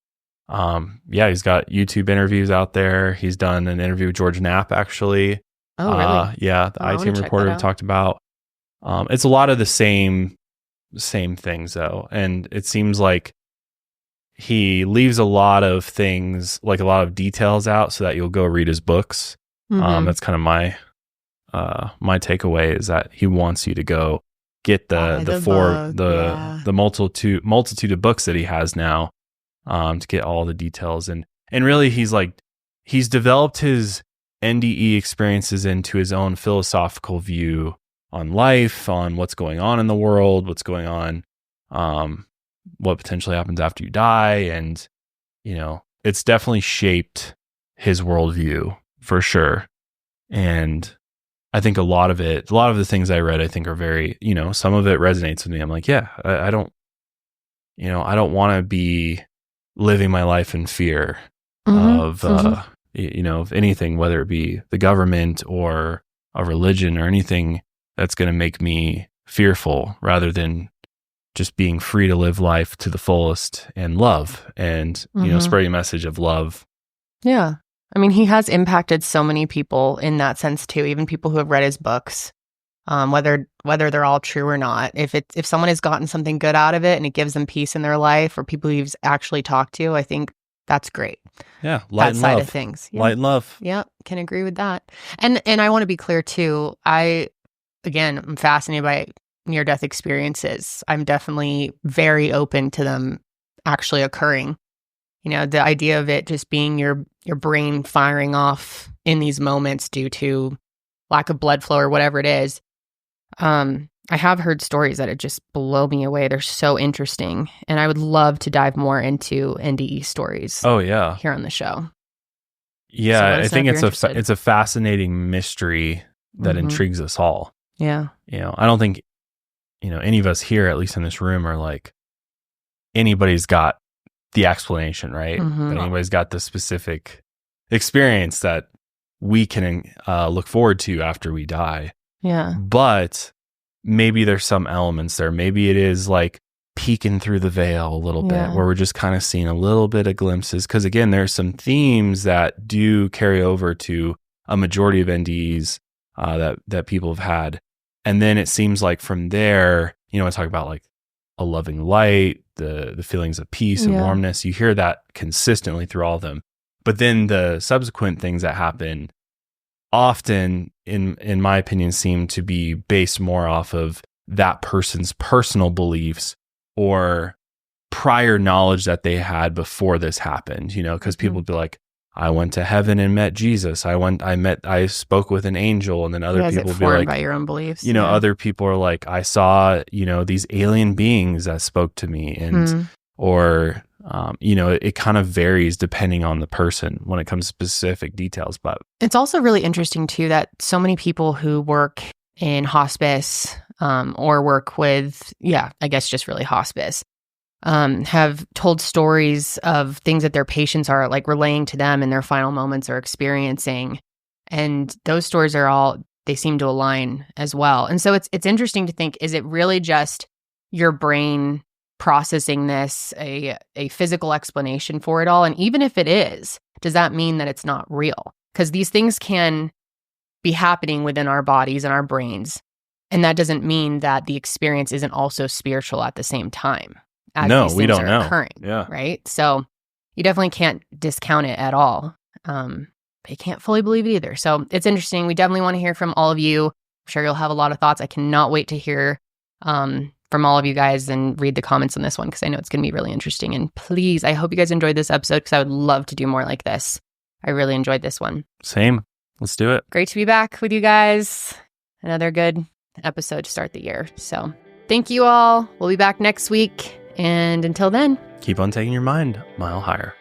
he's got YouTube interviews out there. He's done an interview with George Knapp, actually. Oh, really? Yeah, the I-Team reporter we talked about. It's a lot of the same things, though, and it seems like he leaves a lot of things, like a lot of details out, so that you'll go read his books. That's kind of my takeaway is that he wants you to go get the multitude of books that he has now, to get all the details and really he's developed his NDE experiences into his own philosophical view on life, on what's going on in the world, what's going on, what potentially happens after you die, and it's definitely shaped his worldview for sure. And I think a lot of the things I read, I think are very, some of it resonates with me. I'm like, yeah, I don't want to be living my life in fear of anything, whether it be the government or a religion or anything that's going to make me fearful, rather than just being free to live life to the fullest and love and, spreading a message of love. Yeah. I mean, he has impacted so many people in that sense too, even people who have read his books, whether they're all true or not. If someone has gotten something good out of it and it gives them peace in their life, or people he's actually talked to, I think that's great. Yeah, light and love. That side of things. Yeah. Light and love. Yeah, can agree with that. And I want to be clear too. I'm fascinated by near-death experiences. I'm definitely very open to them actually occurring. The idea of it just being your brain firing off in these moments due to lack of blood flow or whatever it is. I have heard stories that it just blow me away. They're so interesting. And I would love to dive more into NDE stories. Oh, yeah. Here on the show. Yeah, I think it's a fascinating mystery that intrigues us all. Yeah. I don't think, any of us here, at least in this room, are like, anybody's got the explanation, right? That anybody's got the specific experience that we can look forward to after we die. Yeah. But maybe there's some elements there. Maybe it is like peeking through the veil a little bit, where we're just kind of seeing a little bit of glimpses. Because again, there's some themes that do carry over to a majority of NDEs that people have had. And then it seems like from there, I talk about like a loving light, the feelings of peace and warmness. You hear that consistently through all of them. But then the subsequent things that happen often, in my opinion, seem to be based more off of that person's personal beliefs or prior knowledge that they had before this happened, because people would be like, I went to heaven and met Jesus. I spoke with an angel, and then other people would be like, by your own beliefs. Other people are like, I saw, these alien beings that spoke to me, and or it kind of varies depending on the person when it comes to specific details. But it's also really interesting too that so many people who work in hospice or work with, I guess just really hospice, have told stories of things that their patients are like relaying to them in their final moments or experiencing. And those stories they seem to align as well. And so it's interesting to think, is it really just your brain processing this, a physical explanation for it all? And even if it is, does that mean that it's not real? Because these things can be happening within our bodies and our brains. And that doesn't mean that the experience isn't also spiritual at the same time. As we don't know. Occurring, right? So you definitely can't discount it at all. But you can't fully believe it either. So it's interesting. We definitely want to hear from all of you. I'm sure you'll have a lot of thoughts. I cannot wait to hear from all of you guys and read the comments on this one, because I know it's going to be really interesting. And please, I hope you guys enjoyed this episode, because I would love to do more like this. I really enjoyed this one. Same. Let's do it. Great to be back with you guys. Another good episode to start the year. So thank you all. We'll be back next week. And until then, keep on taking your mind a mile higher.